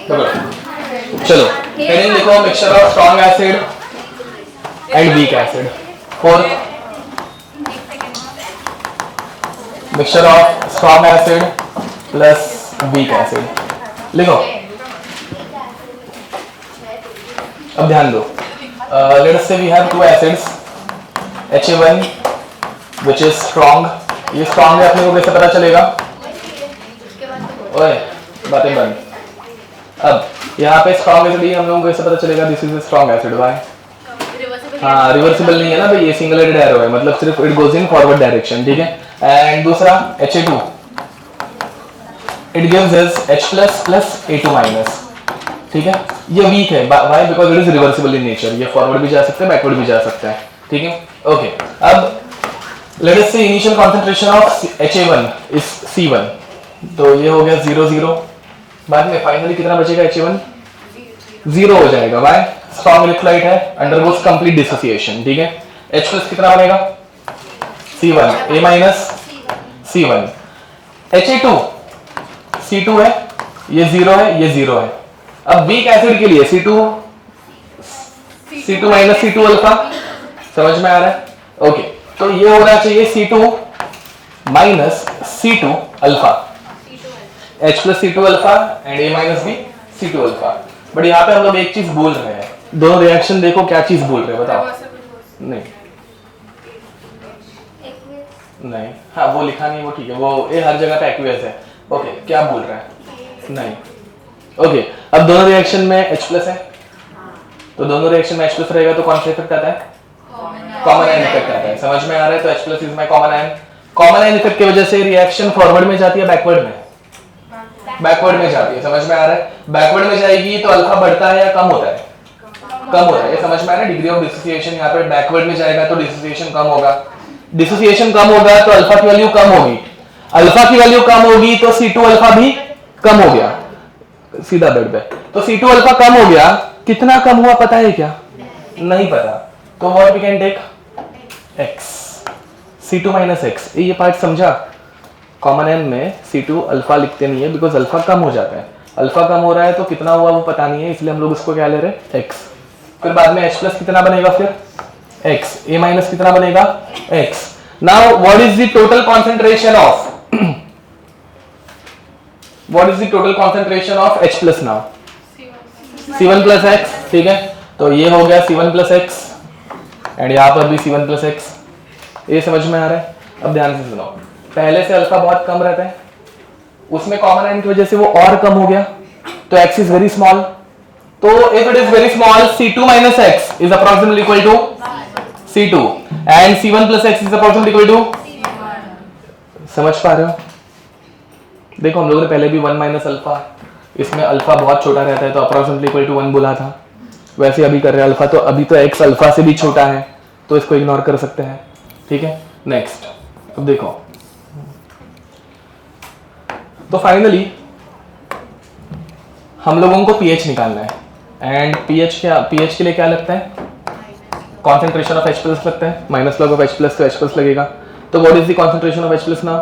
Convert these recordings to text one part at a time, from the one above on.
चलो हेडिंग लिखो, mixture of strong acid and weak acid. Fourth, mixture of strong acid plus weak acid लिखो। अब ध्यान दो, let us say we have two acids HA1 which is strong। ये strong है, अपने को कैसे पता चलेगा? ओए बातें बंद। अब यहाँ पे स्ट्रॉन्ग एसिड हम लोगों को कैसे पता चलेगा this is strong acid? Why? हाँ, रिवर्सिबल नहीं है ना भाई, ये सिंगल हेडेड एरो है, मतलब सिर्फ it goes in forward direction, ठीक है। एंड दूसरा HA2 it gives us H plus A2 minus, ठीक है। ये वीक है, why? Because it is reversible in nature, ये फॉरवर्ड भी जा सकता है, बैकवर्ड भी जा सकता है, ठीक है। ओके, अब लेट अस से initial concentration of HA1 is C1, तो ये हो गया 0 0। बाद में फाइनली कितना बचेगा? HA1 0 हो जाएगा, वाई? स्ट्रॉन्ग इलेक्ट्रोलाइट है, अंडरगोस कंप्लीट डिसोसिएशन, ठीक है। H प्लस कितना बनेगा? C1, A minus C1। HA2 C2 है, ये 0 है, ये 0 है। अब वीक एसिड के लिए C2 माइनस C2 अल्फा, समझ में आ रहा है? ओके, तो ये होना चाहिए C2 minus C2 alpha, H plus C2 alpha and A minus B C2 alpha. But यहाँ पे हम लोग एक चीज बोल रहे हैं, दोनों रिएक्शन देखो क्या चीज बोल रहे हैं, बताओ। नहीं नहीं, हाँ वो लिखा नहीं, वो ठीक है, वो ये हर जगह पे एक्वियस है। ओके, क्या बोल रहा है? नहीं। ओके, अब दोनों रिएक्शन में H प्लस है, तो दोनों रिएक्शन में H प्लस रहेगा तो कौन सा इफेक्ट आता है? कॉमन आयन इफेक्ट आता है, समझ में आ रहा है? तो H plus is my common ion. Common ion effect की वजह से रिएक्शन फॉरवर्ड में जाती है, बैकवर्ड में? बैकवर्ड में जाती है, समझ में आ रहा है? बैकवर्ड में जाएगी तो अल्फा बढ़ता है या कम होता है? कम होता है, ये समझ में आ रहा है? डिग्री ऑफ डिसोसिएशन यहाँ पे बैकवर्ड में जाएगा तो डिसोसिएशन कम होगा, डिसोसिएशन कम होगा तो अल्फा की वैल्यू कम होगी, अल्फा की वैल्यू कम होगी तो C2 अल्फा भी कम हो गया, सीधा बेड पे। तो C2 अल्फा कम हो गया, कितना कम हुआ पता है क्या? नहीं पता, तो what we can take? X, C2 minus X। ये पार्ट समझा? कॉमन एन में C2 अल्फा लिखते नहीं है बिकॉज अल्फा कम हो जाता है, अल्फा कम हो रहा है तो कितना हुआ वो पता नहीं है, इसलिए हम लोग उसको क्या ले रहे हैं? X। फिर बाद में H प्लस कितना बनेगा? फिर X, A माइनस कितना बनेगा? X। Now what is the total concentration of what is the total concentration of H plus now? C1 plus X, ठीक है। तो ये हो गया C1 plus X एंड यहाँ पर भी C1 plus X। ये समझ में आ रहा है? अब ध्यान से सुनो, पहले से अल्फा बहुत कम रहता है, उसमें कॉमन आयन की वजह से वो और कम हो गया, तो X इज वेरी स्मॉल। तो if it is very small, C2 minus X is approximately equal to C2 and C1 plus X is approximately equal to, समझ पा रहे हो? देखो हम लोगों ने पहले भी 1 माइनस अल्फा, इसमें अल्फा बहुत छोटा रहता है तो अप्रोक्सीमेटली इक्वल टू 1 बोला था, वैसे अभी कर रहे हैं अल्फा, तो अभी तो x अल्फा से भी छोटा है तो इसको इग्नोर कर सकते हैं, ठीक है। नेक्स्ट, अब देखो, तो फाइनली हम लोगों को pH निकालना है एंड pH के लिए क्या लगता है? कॉन्सेंट्रेशन ऑफ H प्लस लगता है, minus log of H plus तो H प्लस लगेगा। तो what is the concentration of H plus now?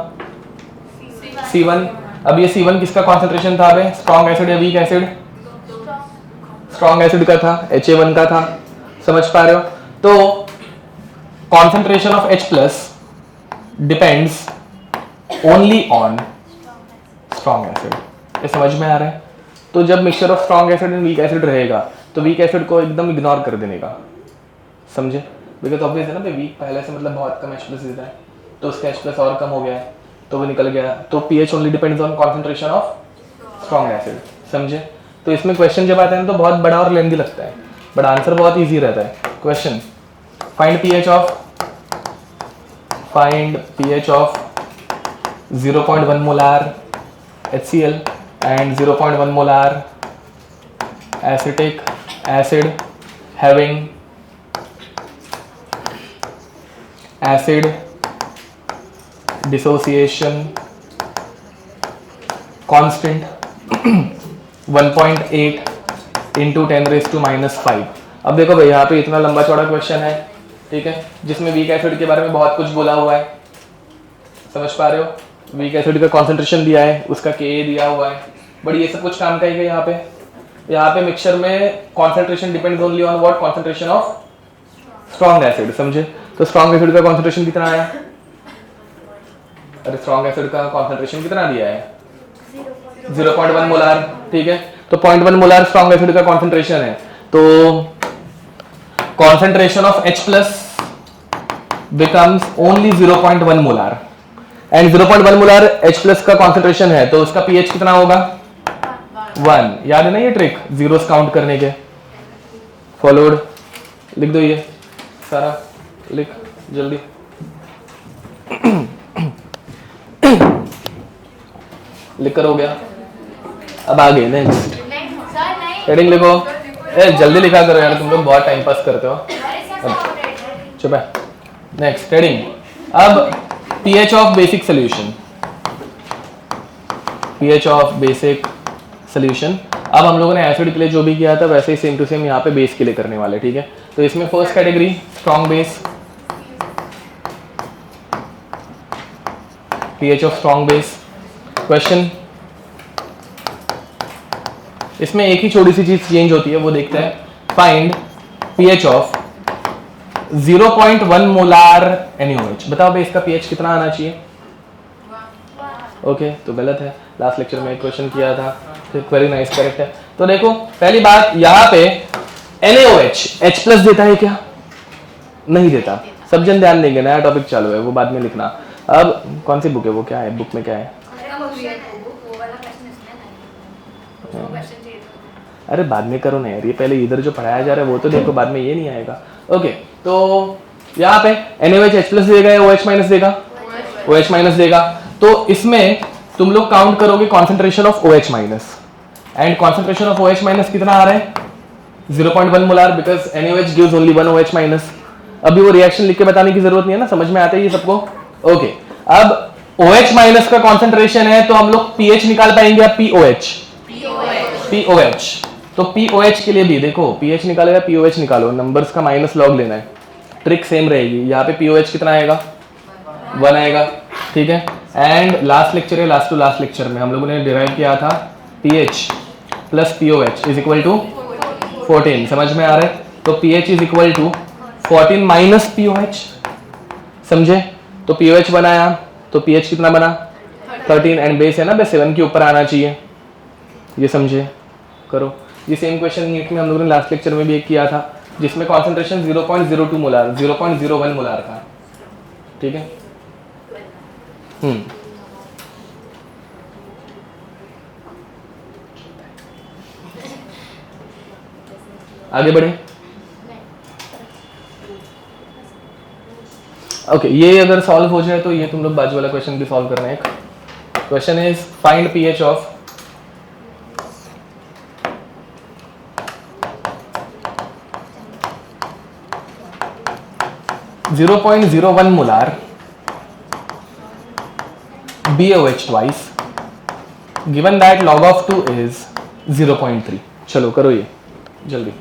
C1। अब ये C1 किसका कॉन्सेंट्रेशन था? स्ट्रॉन्ग एसिड या वीक एसिड? स्ट्रॉन्ग एसिड का था, HA1 का था, समझ पा रहे हो? तो concentration of H plus depends only on strong acid, ये समझ में आ रहा है? तो जब mixture of strong acid and weak acid रहेगा तो वीक एसिड को एकदम इग्नोर कर देने का, समझे? बिकॉज ऑब्वियस है ना, वीक पहले से मतलब बहुत कम H प्लस है तो उसका H प्लस और कम हो गया है तो वो निकल गया, तो pH only depends on concentration of strong acid, समझे? तो इसमें क्वेश्चन जब आते हैं तो बहुत बड़ा और लेंथी लगता है, बट आंसर बहुत इजी रहता है। Question, find pH of 0.1 molar HCl and 0.1 molar acetic acid having acid dissociation constant 1.8 into 10⁻⁵। अब देखो भाई यहाँ पे इतना लंबा चौड़ा क्वेश्चन है, ठीक है, जिसमें वीक एसिड के बारे में बहुत कुछ बोला हुआ है, समझ पा रहे हो? वीक एसिड का कॉन्सेंट्रेशन दिया है, उसका Ka दिया हुआ है, बट ये सब कुछ काम का ही है यहाँ पे, यहाँ पे मिक्सचर में concentration depends only on what, concentration of strong acid, समझे? तो स्ट्रॉन्ग एसिड का कॉन्सेंट्रेशन कितना आया? अरे स्ट्रॉन्ग एसिड का कॉन्सेंट्रेशन कितना दिया है? 0.1 मोलार, ठीक है। तो 0.1 मोलार स्ट्रॉन्ग एसिड का कॉन्सेंट्रेशन है। तो concentration of H plus becomes only 0.1 molar and 0.1 molar H plus का कॉन्सेंट्रेशन है, तो उसका pH कितना होगा? 1। याद है ना ये ट्रिक जीरोस काउंट करने के? फॉलोड लिख दो, ये सारा लिख जल्दी। लिख कर हो गया। अब आगे नेक्स्ट हेडिंग लिखो। ए जल्दी लिखा करो यार, तुम लोग बहुत टाइम पास करते हो। चुप है। नेक्स्ट हेडिंग, अब pH of basic solution, pH of basic solution. अब हम लोगों ने एसिड के लिए जो भी किया था वैसे ही सेम टू सेम यहाँ पे बेस के लिए करने वाले, ठीक है। तो इसमें first category strong base, pH of strong base. Question, इसमें एक ही छोटी सी चीज चेंज होती है, वो देखते हैं। Find pH of 0.1 molar NaOH। बताओ बेस का pH कितना आना चाहिए? ओके, तो गलत है। लास्ट लेक्चर में एक क्वेश्चन किया था, वेरी नाइस, करेक्ट है। तो देखो पहली बात, यहाँ पे NaOH H प्लस देता है क्या? नहीं देता। सब जन ध्यान देंगे, नया टॉपिक चालू है, वो बाद में लिखना। अब कौन सी बुक है, वो क्या है, बुक में क्या है? अरे बाद में करो ना यार, ये पहले इधर जो पढ़ाया जा रहा है वो तो देखो, बाद में ये नहीं आएगा। ओके, तो यहाँ पे NaOH H प्लस देगा या OH माइनस देगा? OH माइनस देगा। तो इसमें तुम लोग काउंट करोगे concentration of OH minus, and concentration of OH minus कितना आ रहा है? 0.1 molar, because NaOH gives only 1 OH minus. अभी वो रिएक्शन लिख के बताने की जरूरत नहीं है ना, समझ में आता है ये सबको? ओके, अब OH माइनस का कॉन्सेंट्रेशन है तो हम लोग pH निकाल पाएंगे या POH? POH। तो POH के लिए भी देखो, pH निकालो या POH निकालो, नंबर्स का माइनस लॉग लेना है, ट्रिक सेम रहेगी। यहाँ पे POH कितना आएगा? 1 आएगा, ठीक है। एंड लास्ट लेक्चर है, लास्ट टू लास्ट लेक्चर में हम लोगों ने डिराइव किया था pH plus POH is equal to 14। समझ में आ रहा है? तो pH is equal to 14 minus POH, समझे? तो POH बनाया तो pH कितना बना? 13, एंड बेस है ना, बेस 7 के ऊपर आना चाहिए, ये समझे? करो। ये सेम क्वेश्चन नीट में हम लोगों ने लास्ट लेक्चर में भी एक किया था, जिसमें कॉन्सेंट्रेशन 0.02 मोलार 0.01 मोलार था, ठीक है। आगे बढ़े। ओके, ये अगर सॉल्व हो जाए तो ये तुम लोग बाजू वाला क्वेश्चन भी सॉल्व करना है। Question is find pH of 0.01 molar BOH twice given that log of 2 is 0.3। चलो करो ये जल्दी।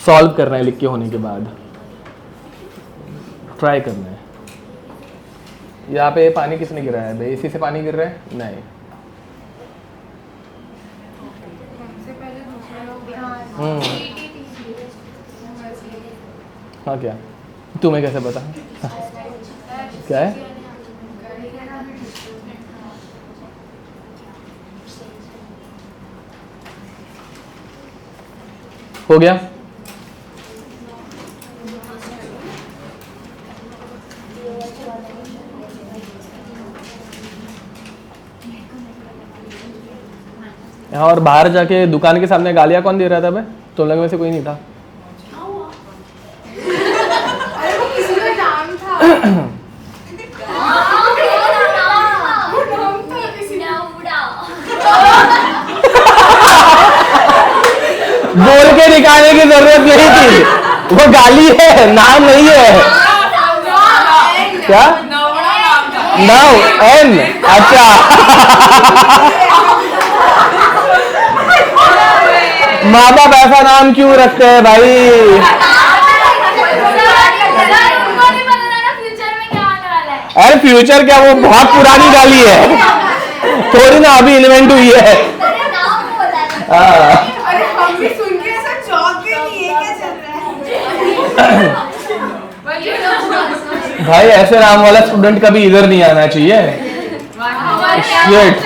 सॉल्व करना है लिख के होने के बाद, ट्राई करना है। यहाँ पे पानी किसने गिराया है? एसी से पानी गिर रहा है? नहीं। हाँ, क्या तुम्हें कैसे पता? क्या है? हो गया? और बाहर जाके दुकान के सामने गालियां कौन दे रहा था? तुम लोग में से कोई नहीं था? बोल के दिखाने की जरूरत नहीं थी, वो गाली है, नाम नहीं है। क्या? Now n. अच्छा, माँ बाप ऐसा नाम क्यों रखते हैं भाई? फ्यूचर क्या वो बहुत पुरानी गाली है, थोड़ी ना अभी इन्वेंट हुई है। अरे हम भी सुन के ऐसा चौंक गए कि ये क्या चल रहा है। भाई ऐसे नाम वाला स्टूडेंट कभी इधर नहीं आना चाहिए। Shit.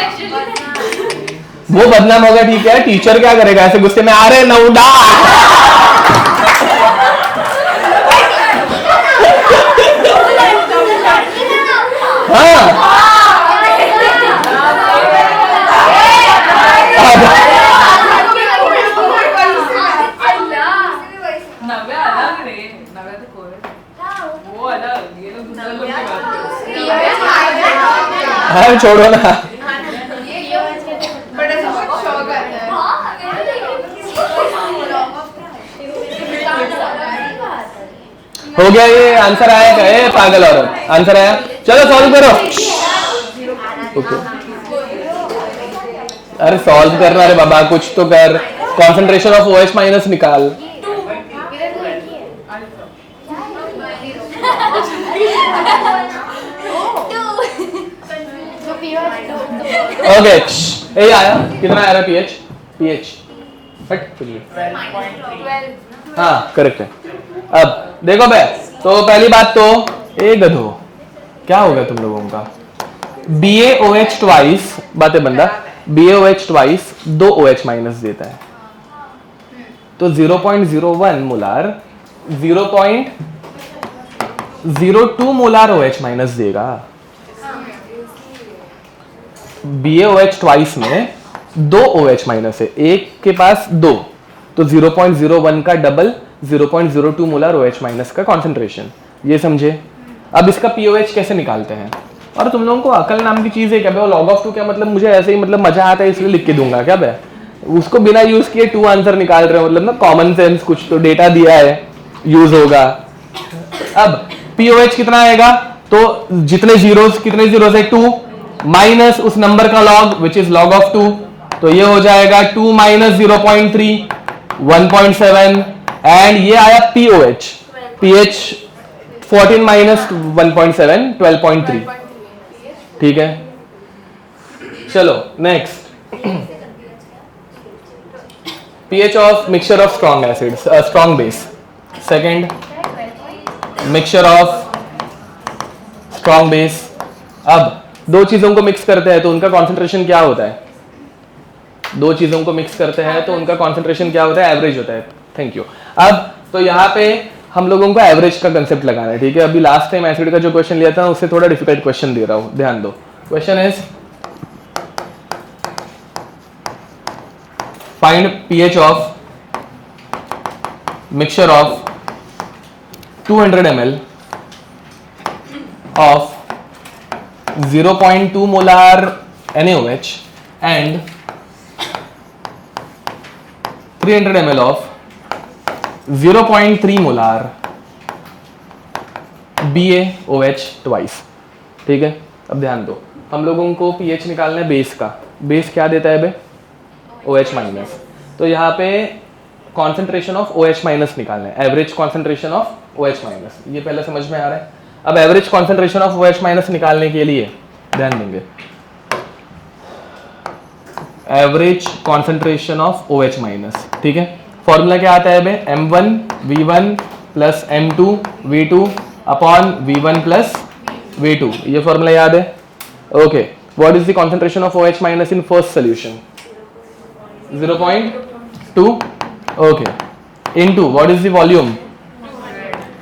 वो बदनाम होगा, ठीक है, टीचर क्या करेगा ऐसे गुस्से में, आ रहे नौडा। हाँ हाँ छोड़ो ना। बड़ा शौक आता है। हो गया ये, आंसर आया क्या? ये पागल औरत, आंसर आया, चलो सॉल्व करो। ओके अरे सॉल्व करना, अरे बाबा कुछ तो कर। कॉन्सेंट्रेशन ऑफ OH माइनस निकाल। ओके ये आया, कितना आ रहा है पीएच? हाँ करेक्ट है। अब देखो बे, तो पहली बात तो ए गधो, क्या हो गया तुम लोगों का? BaOH ट्वाइस, बातें बंदा, BaOH ट्वाइस 2 OH माइनस देता है, तो 0.01 मोलार 0.02 मोलार OH माइनस देगा। BaOH ट्वाइस में 2 OH माइनस है, एक के पास 2, तो 0.01 का डबल 0.02 मोलार OH माइनस का कॉन्सेंट्रेशन, ये समझे। अब इसका POH कैसे निकालते हैं? और तुम लोगों को अकल नाम की चीज है क्या? वो log of 2 क्या मतलब, मुझे ऐसे ही मतलब मजा आता है इसलिए लिख के दूंगा क्या बे? उसको बिना यूज किए 2 आंसर निकाल रहे हो, मतलब ना कॉमन सेंस, कुछ तो डेटा दिया है, यूज होगा। अब POH कितना आएगा? तो जितने जीरोस, कितने जीरोस है? 2 माइनस उस नंबर का log which is log of 2, तो ये हो जाएगा 2 माइनस 0.3 1.7, एंड ये आया POH, pH 14 माइनस 1.7 12.3, ठीक है। चलो next, pH of mixture of strong acids, strong base. Second, mixture of strong base. अब दो चीजों को मिक्स करते हैं तो उनका कॉन्सेंट्रेशन क्या होता है? दो चीजों को मिक्स करते हैं तो उनका कॉन्सेंट्रेशन क्या होता है? एवरेज होता है। Thank you. अब तो यहाँ पे हम लोगों को एवरेज का कंसेप्ट लगाना है, ठीक है। अभी लास्ट टाइम एसिड का जो क्वेश्चन लिया था उससे थोड़ा डिफिकल्ट क्वेश्चन दे रहा हूँ, ध्यान दो। Question is find pH of mixture of 200 ml of 0.2 molar NaOH and 300 ml of 0.3 molar BaOH twice, ठीक है। अब ध्यान दो, हम लोगों को pH निकालना है बेस का। बेस क्या देता है बे? OH minus. तो यहाँ पे कॉन्सेंट्रेशन ऑफ OH माइनस निकालना है, average concentration of OH minus. ये पहले समझ में आ रहा है। अब average concentration of OH minus निकालने के लिए ध्यान देंगे, average concentration of OH minus, ठीक है। फॉर्मूला क्या आता है बे? M1 V1 plus M2 V2 upon V1 plus V2, ये फॉर्मूला याद है? Okay, what is the concentration of OH minus in first solution? 0.2, okay, into what is the volume?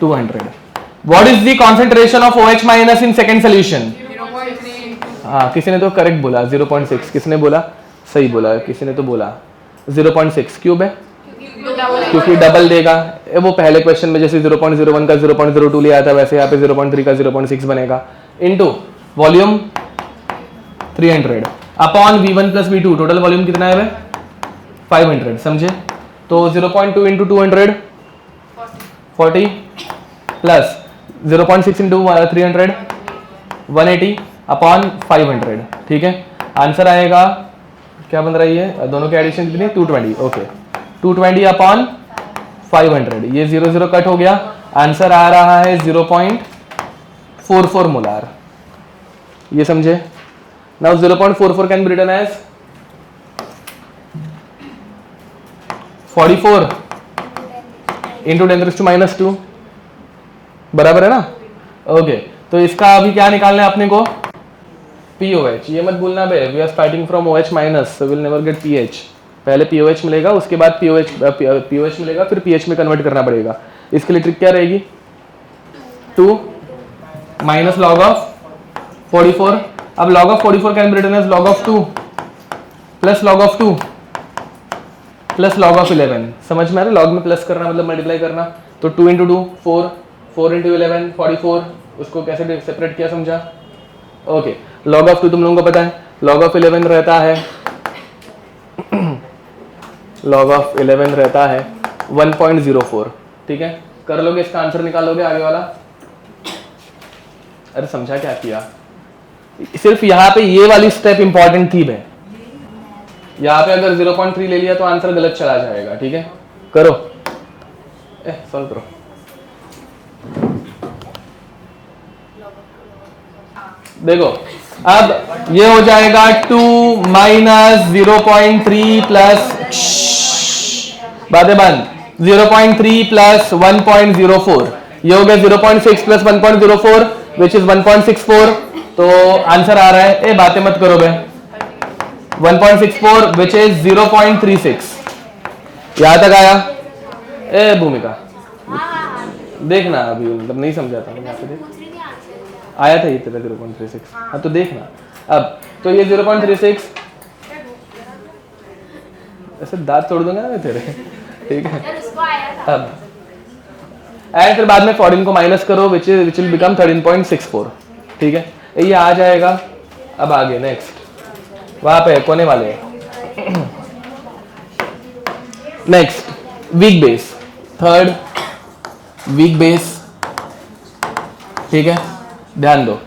200। What is the concentration of OH minus in second solution? हाँ, किसी ने तो correct बोला 0.6, किसने बोला? सही बोला, किसी ने तो बोला 0.6। क्यों है? क्योंकि डबल देगा। वो पहले क्वेश्चन में जैसे 0.01 का 0.02 लिया था, वैसे यहाँ पे 0.3 का 0.6 बनेगा, into volume 300 upon V1 plus V2। Total volume कितना है? 500, समझे? तो 0.2 इंटू 200 40 प्लस 0.6 इंटू 300 180 अपॉन 500, ठीक है। आंसर आएगा क्या बन रही है? दोनों के एडिशन कितनी? 220, ओके। 220 अपॉन 500, ये 0 0 कट हो गया। आंसर आ रहा है 0.44 मोलार, ये समझे? Now 0.44 can be written as 44 into 10⁻², बराबर है ना? ओके, तो इसका अभी क्या निकालना है अपने को? POH। ये मत भूलना बे, we are starting from OH minus, so will never get PH। पहले POH मिलेगा, उसके बाद POH मिलेगा, फिर PH में कन्वर्ट करना पड़ेगा। इसके लिए ट्रिक क्या रहेगी? 2 माइनस लॉग ऑफ 44। अब log of 44 can be written as log of 2 plus log of 2 plus log of 11। समझ में आ रहा है? लॉग में प्लस करना मतलब मल्टीप्लाई करना। तो 2 इंटू 2 4, 4 इंटू 11 44। उसको कैसे सेपरेट किया समझा? ओके, लॉग ऑफ 2 तुम लोगों को पता है, लॉग ऑफ 11 रहता है लॉग ऑफ 11 रहता है 1.04। ठीक है, कर लोगे, इसका आंसर निकालोगे आगे वाला। अरे समझा क्या किया? सिर्फ यहाँ पे ये वाली स्टेप इंपॉर्टेंट थी भाई। यहाँ पे अगर 0.3 ले लिया तो आंसर गलत चला जाएगा। ठीक है, करो, सॉल्व करो। देखो अब ये हो जाएगा 2 माइनस 0.3 प्लस बातें बंद 0.3 प्लस 1.04। ये हो गया 0.6 प्लस 1.04 विच इज 1.64। तो आंसर आ रहा है, बातें मत करो बे, 1.64 विच इज 0.36। यहां तक आया? भूमिका देखना, अभी मतलब नहीं समझा था यहाँ पे, देख आया था ये तेरा 0.36। हाँ तो देखना अब, तो ये 0.36 ऐसे दांत तोड़ दूंगा मैं तेरे। ठीक है, अब एंड फिर बाद में 14 को माइनस करो विच विल बिकम 13.64। ठीक है, ये आ जाएगा। अब आगे नेक्स्ट वहां पे कोने वाले next weak base, third week base. ठीक है, ध्यान दो,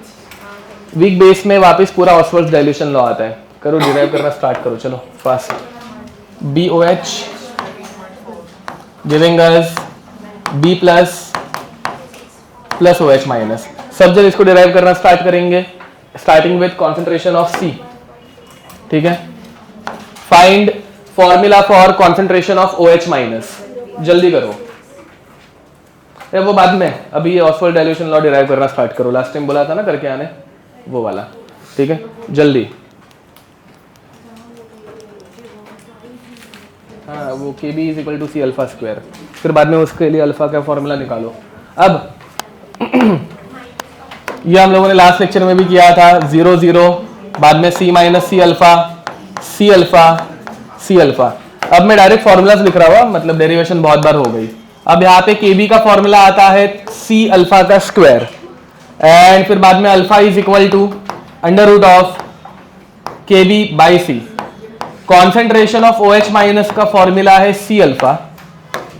वीक बेस में वापस पूरा ऑस्वर्थ डाइल्यूशन लॉ आता है। करो, डिराइव करना स्टार्ट करो, चलो fast. BOH giving us B plus plus OH minus. सब जब इसको डिराइव करना स्टार्ट करेंगे, starting with concentration of C। ठीक है, find formula for concentration of OH minus. जल्दी करो, वो बाद में, अभी ये ऑस्वर्थ डाइल्यूशन लॉ डिराइव करना स्टार्ट करो। लास्ट टाइम बोला था ना करके आने, वो वाला। ठीक है, जल्दी। हाँ, वो KB is equal to C alpha square. फिर बाद में उसके लिए अल्फा का फॉर्मूला निकालो। अब ये हम लोगों ने लास्ट लेक्चर में भी किया था, 0 0 बाद में C minus C alpha, C alpha, C alpha. अब मैं डायरेक्ट फॉर्मूलाज लिख रहा हुआ, मतलब डेरिवेशन बहुत बार हो गई। अब यहाँ पे KB का फॉर्मूला आता है C अल्फा का स्क्वायर, एंड फिर बाद में alpha is equal to under root of KB by C। Concentration of OH minus का फॉर्मूला है C अल्फा,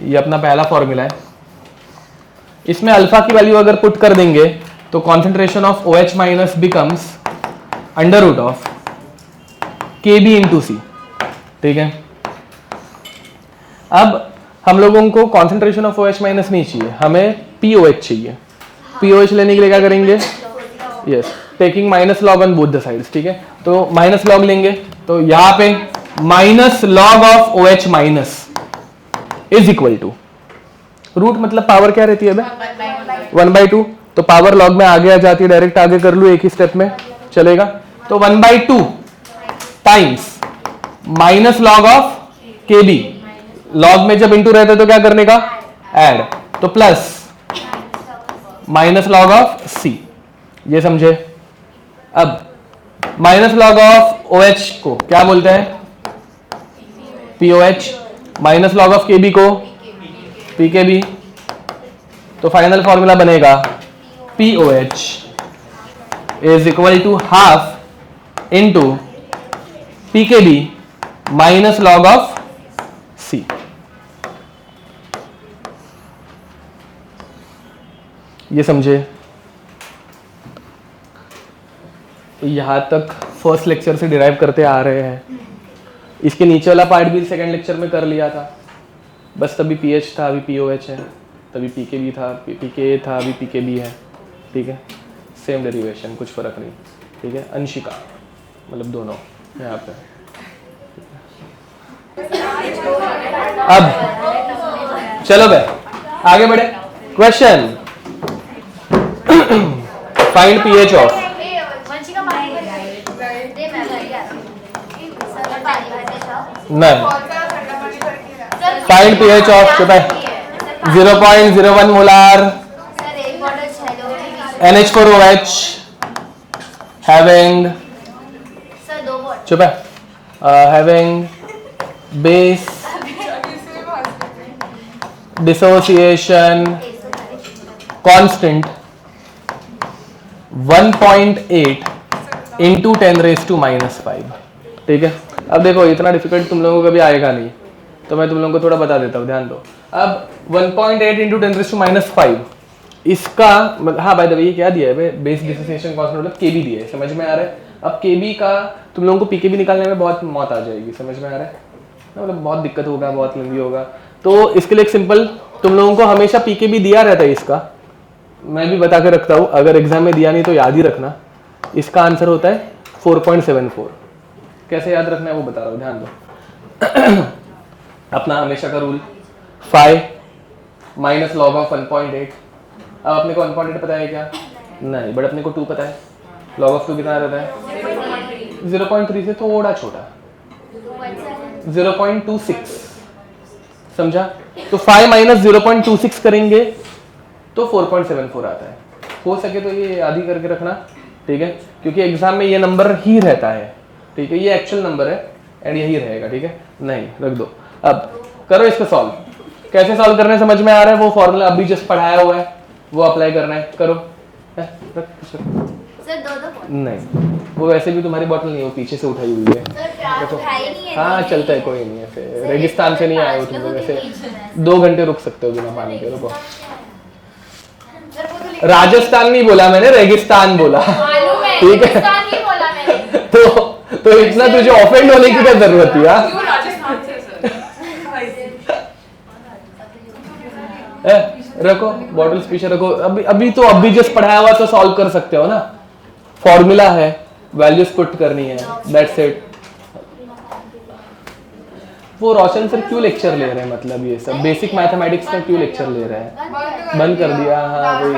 ये अपना पहला फॉर्मूला है। इसमें अल्फा की वैल्यू अगर पुट कर देंगे तो concentration of OH minus becomes under root of KB into C। ठीक है, अब हम लोगों को कॉन्सेंट्रेशन ऑफ OH माइनस नहीं चाहिए, हमें POH चाहिए। POH लेने के लिए क्या करेंगे? Yes, taking minus log on both the sides. ठीक है, तो माइनस लॉग लेंगे, तो यहाँ पे minus log of OH minus is equal to root, मतलब पावर क्या रहती है बे? 1/2। तो पावर लॉग में आगे आ जाती है, डायरेक्ट आगे कर लूँ, एक ही स्टेप में चलेगा। तो 1/2 times minus log of KB। Log में जब इंटू रहता है तो क्या करने का? ऐड। तो plus minus log of C। ये समझे? अब माइनस लॉग ऑफ OH को क्या बोलते हैं? POH। Minus log of KB को PKB। तो फाइनल फॉर्मूला बनेगा POH is equal to half into PKB minus log of C। ये समझे? यहां तक फर्स्ट लेक्चर से डिराइव करते आ रहे हैं। इसके नीचे वाला पार्ट भी सेकंड लेक्चर में कर लिया था, बस तभी PH था, अभी POH है, तभी PKB था, PKA था, अभी PKB है। ठीक है, सेम डेरिवेशन, कुछ फर्क नहीं। ठीक है, अंशिका मतलब दोनों यहाँ पे। अब चलो भाई आगे बढ़े। Question, find pH of. नहीं, फाइंड पीएच ऑफ, चुप है। 0.01 मोलार NH4OH having, चुप है, having base dissociation constant 1.8 into 10⁻⁻⁵। ठीक है, अब देखो इतना डिफिकल्ट तुम लोगों को कभी आएगा नहीं, तो मैं तुम लोगों को थोड़ा बता देता हूँ, ध्यान दो। अब 1.8 into 10⁻⁵ इसका हाँ बाय द वे ये क्या दिया है, बेस डिसोसिएशन कांस्टेंट मतलब केबी दिया है, समझ में आ रहा है। अब केबी का तुम लोगों को पीकेबी निकालने में बहुत मौत आ जाएगी, समझ में आ रहा है, मतलब बहुत दिक्कत होगा, बहुत लंबी होगा। तो इसके लिए एक सिंपल, तुम लोगों को हमेशा पीकेबी दिया रहता है इसका, मैं भी बता के रखता हूँ, अगर एग्जाम में दिया नहीं तो याद ही रखना। इसका आंसर होता है 4.74। कैसे याद रखना है वो बता रहा हूँ, ध्यान दो। अपना हमेशा का रूल 5 माइनस लॉग ऑफ 1.8। अब अपने को 1.8 पता है क्या? नहीं, बट अपने को 2 पता है। लॉग ऑफ 2 कितना रहता है? 0.3 से थोड़ा छोटा, 0.26, समझा? तो 5 माइनस 0.26 करेंगे तो 4.74 आता है। हो सके तो ये याद ही करके रखना, ठीक है, क्योंकि एग्जाम में ये नंबर ही रहता है, ठीक है, ये एक्चुअल नंबर है एंड यही रहेगा, ठीक है। नहीं, रख दो। अब करो इसको सॉल्व। कैसे सॉल्व करना है समझ में आ रहा है? वो फॉर्मूला अभी जस्ट पढ़ाया हुआ है, वो अप्लाई करना है, करो। सर दो नहीं, वो वैसे भी तुम्हारी बॉटल नहीं है, वो पीछे से उठाई हुई है। देखो, हाँ चलता है, कोई नहीं है। रेगिस्तान से नहीं आए हो तुम लोग, वैसे 2 घंटे रुक सकते हो बिना पानी के। रुको, राजस्थान नहीं बोला मैंने, रेगिस्तान बोला, ठीक है। तो इतना तुझे ऑफेंड होने की क्या जरूरत थी? रखो बॉटल्स पीछे रखो। अभी जस्ट पढ़ाया हुआ तो सॉल्व कर सकते हो ना, फॉर्मूला है, वैल्यूज पुट करनी है, दैट्स इट। वो रोशन सर क्यों लेक्चर ले रहे हैं, मतलब ये सब बेसिक मैथमेटिक्स में क्यों लेक्चर ले रहे हैं? बंद कर दिया। हाँ वही,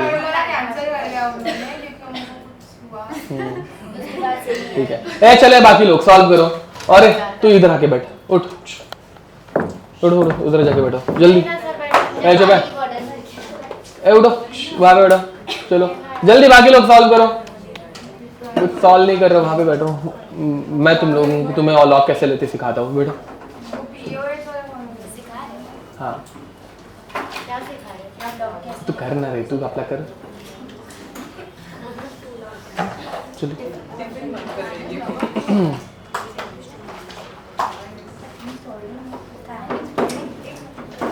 ठीक है। चले बाकी लोग सॉल्व करो। और तू इधर आके बैठ, उठ उठ उठ, उधर जाके बैठो जल्दी। चुप है, उठो, वहां पे बैठो, चलो जल्दी बाकी लोग सॉल्व करो। कुछ सॉल्व नहीं कर रहे, वहां पे बैठो। मैं तुम लोगों को तुम्हें लॉग कैसे लेते सिखाता हूँ, बैठो। हाँ तू कर ना रही, तू अपना कर, चलो।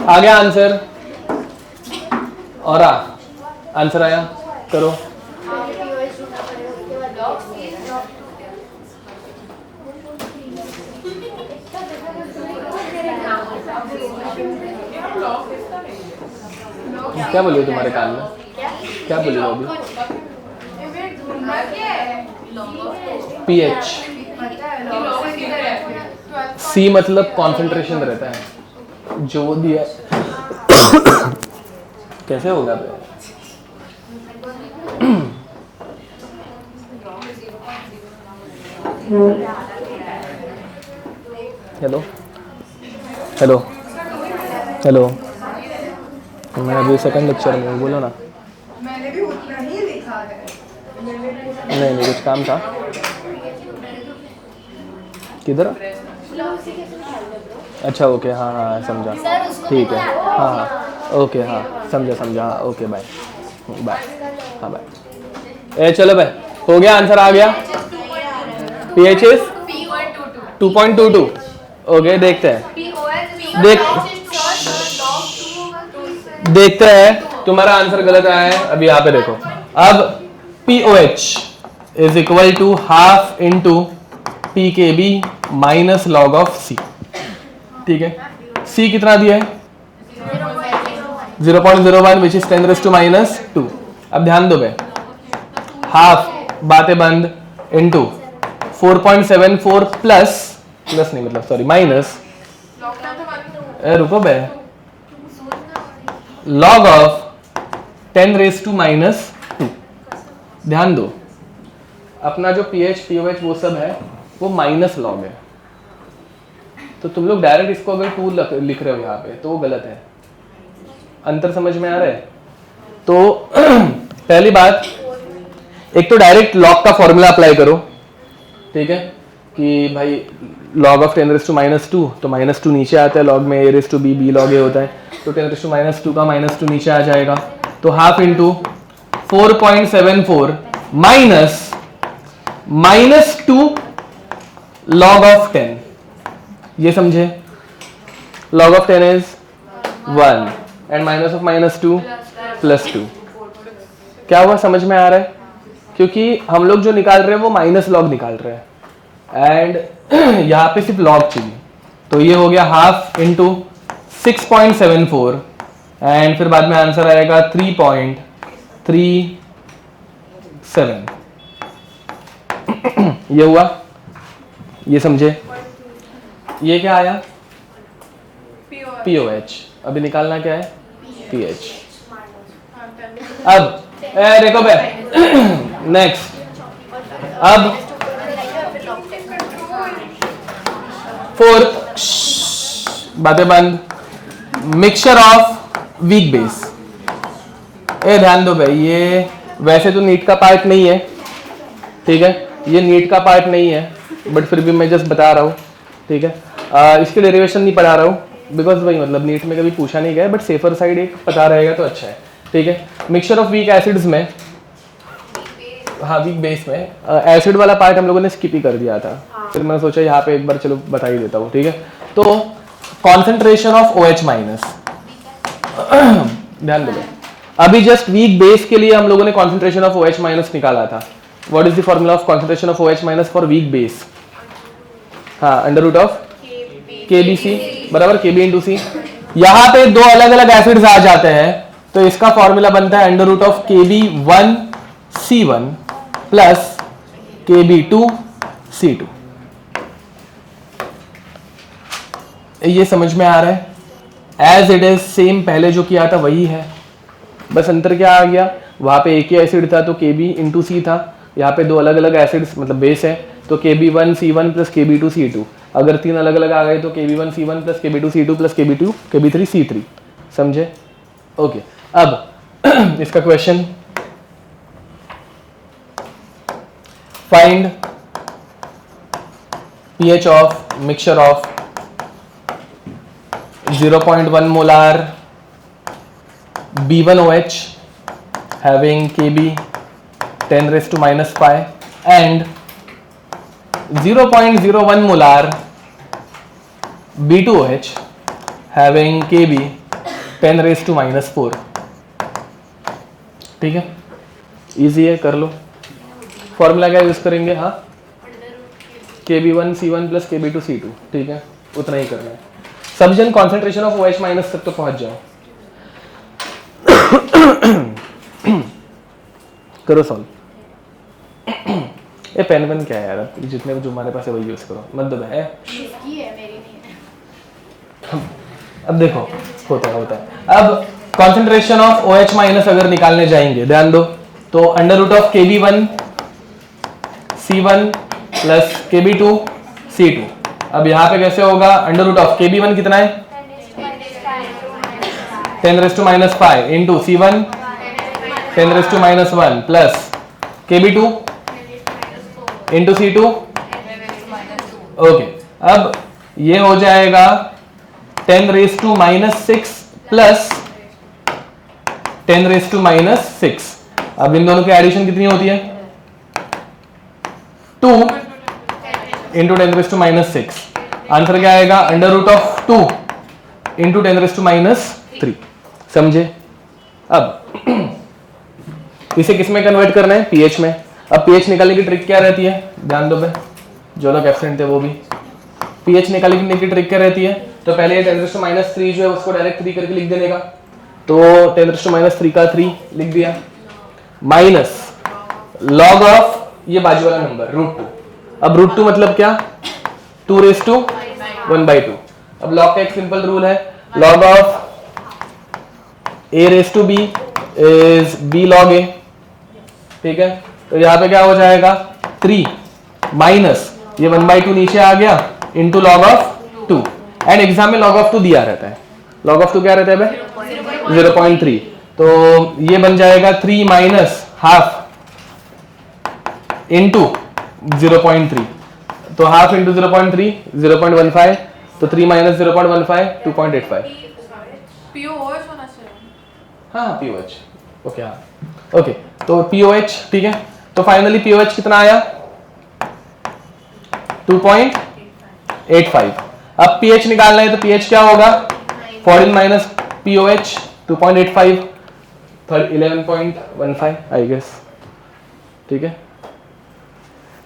आ गया आंसर? और आंसर आया, करो। क्या बोलियो तुम्हारे कान में? क्या बोलियो अभी? पीएच। सी मतलब कॉन्सेंट्रेशन रहता है, जो दिया कैसे होगा बे? हेलो हेलो हेलो, मैं अभी सेकंड लेक्चर में, बोलो ना। मैंने भी उतना ही लिखा है। नहीं कुछ काम था। किधर? अच्छा ओके, हाँ हाँ समझा, ठीक है, हाँ हाँ ओके, हाँ समझा, हाँ ओके, बाय बाय, हाँ बाय। चलो भाई, हो गया, आंसर आ गया। PH is 2.22। ओके, देखते हैं, देखते हैं। तुम्हारा आंसर गलत आया है, अभी यहाँ पे देखो। अब POH is equal to half into PKB minus log of C, ठीक है। C कितना दिया है? 0.01 विच इज 10⁻⁻²। अब ध्यान दो बे, हाफ बातें बंद, इंटू 4.74 प्लस नहीं मतलब सॉरी माइनस रुको बे log of 10 raise to minus 2। ध्यान दो अपना जो pH POH वो सब है वो माइनस लॉग है, तो तुम लोग डायरेक्ट इसको अगर 2 लिख रहे हो यहाँ पे तो वो गलत है। अंतर समझ में आ रहा है? तो पहली बात, एक तो डायरेक्ट लॉग का फॉर्मूला अप्लाई करो, ठीक है, कि भाई log of 10 raise to minus 2, तो माइनस 2 नीचे आता है लॉग में, a raise to b, b log a होता है, तो 10 रेज टू माइनस 2 का माइनस 2 नीचे आ जाएगा, तो half into 4.74 minus 2 log of 10, ये समझे? log of 10 is 1 and minus of minus 2 plus 2। क्या हुआ, समझ में आ रहा है? क्योंकि हम लोग जो निकाल रहे हैं वो माइनस लॉग निकाल रहे हैं एंड यहाँ पे सिर्फ लॉग चाहिए, तो ये हो गया हाफ इंटू 6.74 एंड फिर बाद में आंसर आएगा 3.37। ये हुआ, ये समझे? ये क्या आया? POH। अभी निकालना क्या है? pH। अब देखो बे नेक्स्ट, अब फोर्थ, बातें बंद, मिक्सचर ऑफ वीक बेस। ध्यान दो भाई, ये वैसे तो नीट का पार्ट नहीं है, ठीक है, ये नीट का पार्ट नहीं है, बट फिर भी मैं जस्ट बता रहा हूँ, ठीक है। इसकी डेरिवेशन नहीं पढ़ा रहा हूँ बिकॉज भाई मतलब नीट में कभी पूछा नहीं गया, बट सेफर साइड एक पता रहेगा तो अच्छा है, ठीक है। मिक्सचर ऑफ वीक एसिड्स में, हाँ वीक बेस में एसिड वाला पार्ट हम लोगों ने स्किप ही कर दिया था, फिर मैंने सोचा यहाँ पे एक बार चलो बता ही देता हूँ, ठीक है। तो कॉन्सेंट्रेशन ऑफ OH माइनस, ध्यान दो, अभी जस्ट वीक बेस के लिए हम लोगों ने कॉन्सेंट्रेशन ऑफ OH माइनस निकाला था। What is the formula of concentration of OH minus for weak base? हाँ, अंडर रूट ऑफ KBC बराबर KB इंटू C। यहाँ पे दो अलग अलग एसिड्स आ जाते हैं, तो इसका फॉर्मूला बनता है under root of KB1C1 plus KB2C2। ये समझ में आ रहा है? एज इट इज सेम पहले जो किया था वही है, बस अंतर क्या आ गया, वहां पे एक ही एसिड था तो KB इंटू C था, यहाँ पे दो अलग अलग एसिड्स मतलब बेस है तो KB1C1 प्लस KB2C2। अगर तीन अलग अलग आ गए तो KB1C1 plus KB2C2 plus KB3C3। समझे? ओके, अब इसका question, find pH of mixture of 0.1 molar B1OH having KB 10 raised to minus 5 and 0.01 molar B2OH having KB 10 raised to minus 4। ठीक है, इजी है, कर लो। फॉर्मूला क्या यूज करेंगे? हाँ, KB1C1 प्लस KB2C2, ठीक है, उतना ही करना है। सब जन कॉन्सेंट्रेशन ऑफ OH माइनस तक तो पहुंच जाओ। करो सॉल्व। ये पेन पेन क्या है यार, जितने जो हमारे पास है वही यूज करो, मत दो है। अब देखो होता है। अब कॉन्सेंट्रेशन ऑफ OH माइनस अगर निकालने जाएंगे, ध्यान दो, तो under root of KB1C1 plus KB2C2। अब यहाँ पे कैसे होगा? अंडर रूट ऑफ KB1 कितना है? 10 raise to minus 5 into C1 10 raise to minus 1 plus KB2 into C2। Okay, अब ये हो जाएगा 10 raise to minus 6 plus 10 raise to minus 6। अब इन दोनों की एडिशन कितनी होती है? 2 into 10 raise to minus 6। Answer क्या आएगा? Under root of 2 into 10 raise to minus 3। समझे? अब इसे किस में कन्वर्ट करना है? पीएच में। अब पीएच निकालने की ट्रिक क्या रहती है? ध्यान दो, जो लोग एब्सेंट थे वो भी। पीएच निकालने की ट्रिक क्या रहती है? तो पहले 10 रेज़ टू माइनस 3 जो है उसको डायरेक्ट 3 करके लिख देने का, तो 10 रेज़ टू माइनस 3 का 3 लिख दिया, माइनस लॉग ऑफ ये बाजू वाला नंबर √2। अब √2 मतलब क्या, 2⁻1/2। अब log का एक सिंपल रूल है, log of a⁻b is b log a, ठीक है। तो यहाँ पे क्या हो जाएगा, 3 माइनस ये 1/2 नीचे आ गया into log of 2। And exam में log ऑफ 2 दिया रहता है, log ऑफ 2 क्या रहता है भाई, 0.3। तो ये बन जाएगा 3 माइनस हाफ इंटू 0.3। तो हाफ इंटू 0.3 0.15, तो 3 माइनस 0.15 2.85। पीओएच होना चाहिए। हाँ पीओएच, ओके हाँ ओके, तो पीओएच ठीक है। तो फाइनली पीओएच कितना आया, 2.85। अब पीएच निकालना है, तो पीएच क्या होगा, 14 माइनस पीओएच 2.85 11.15 आई गेस, ठीक है।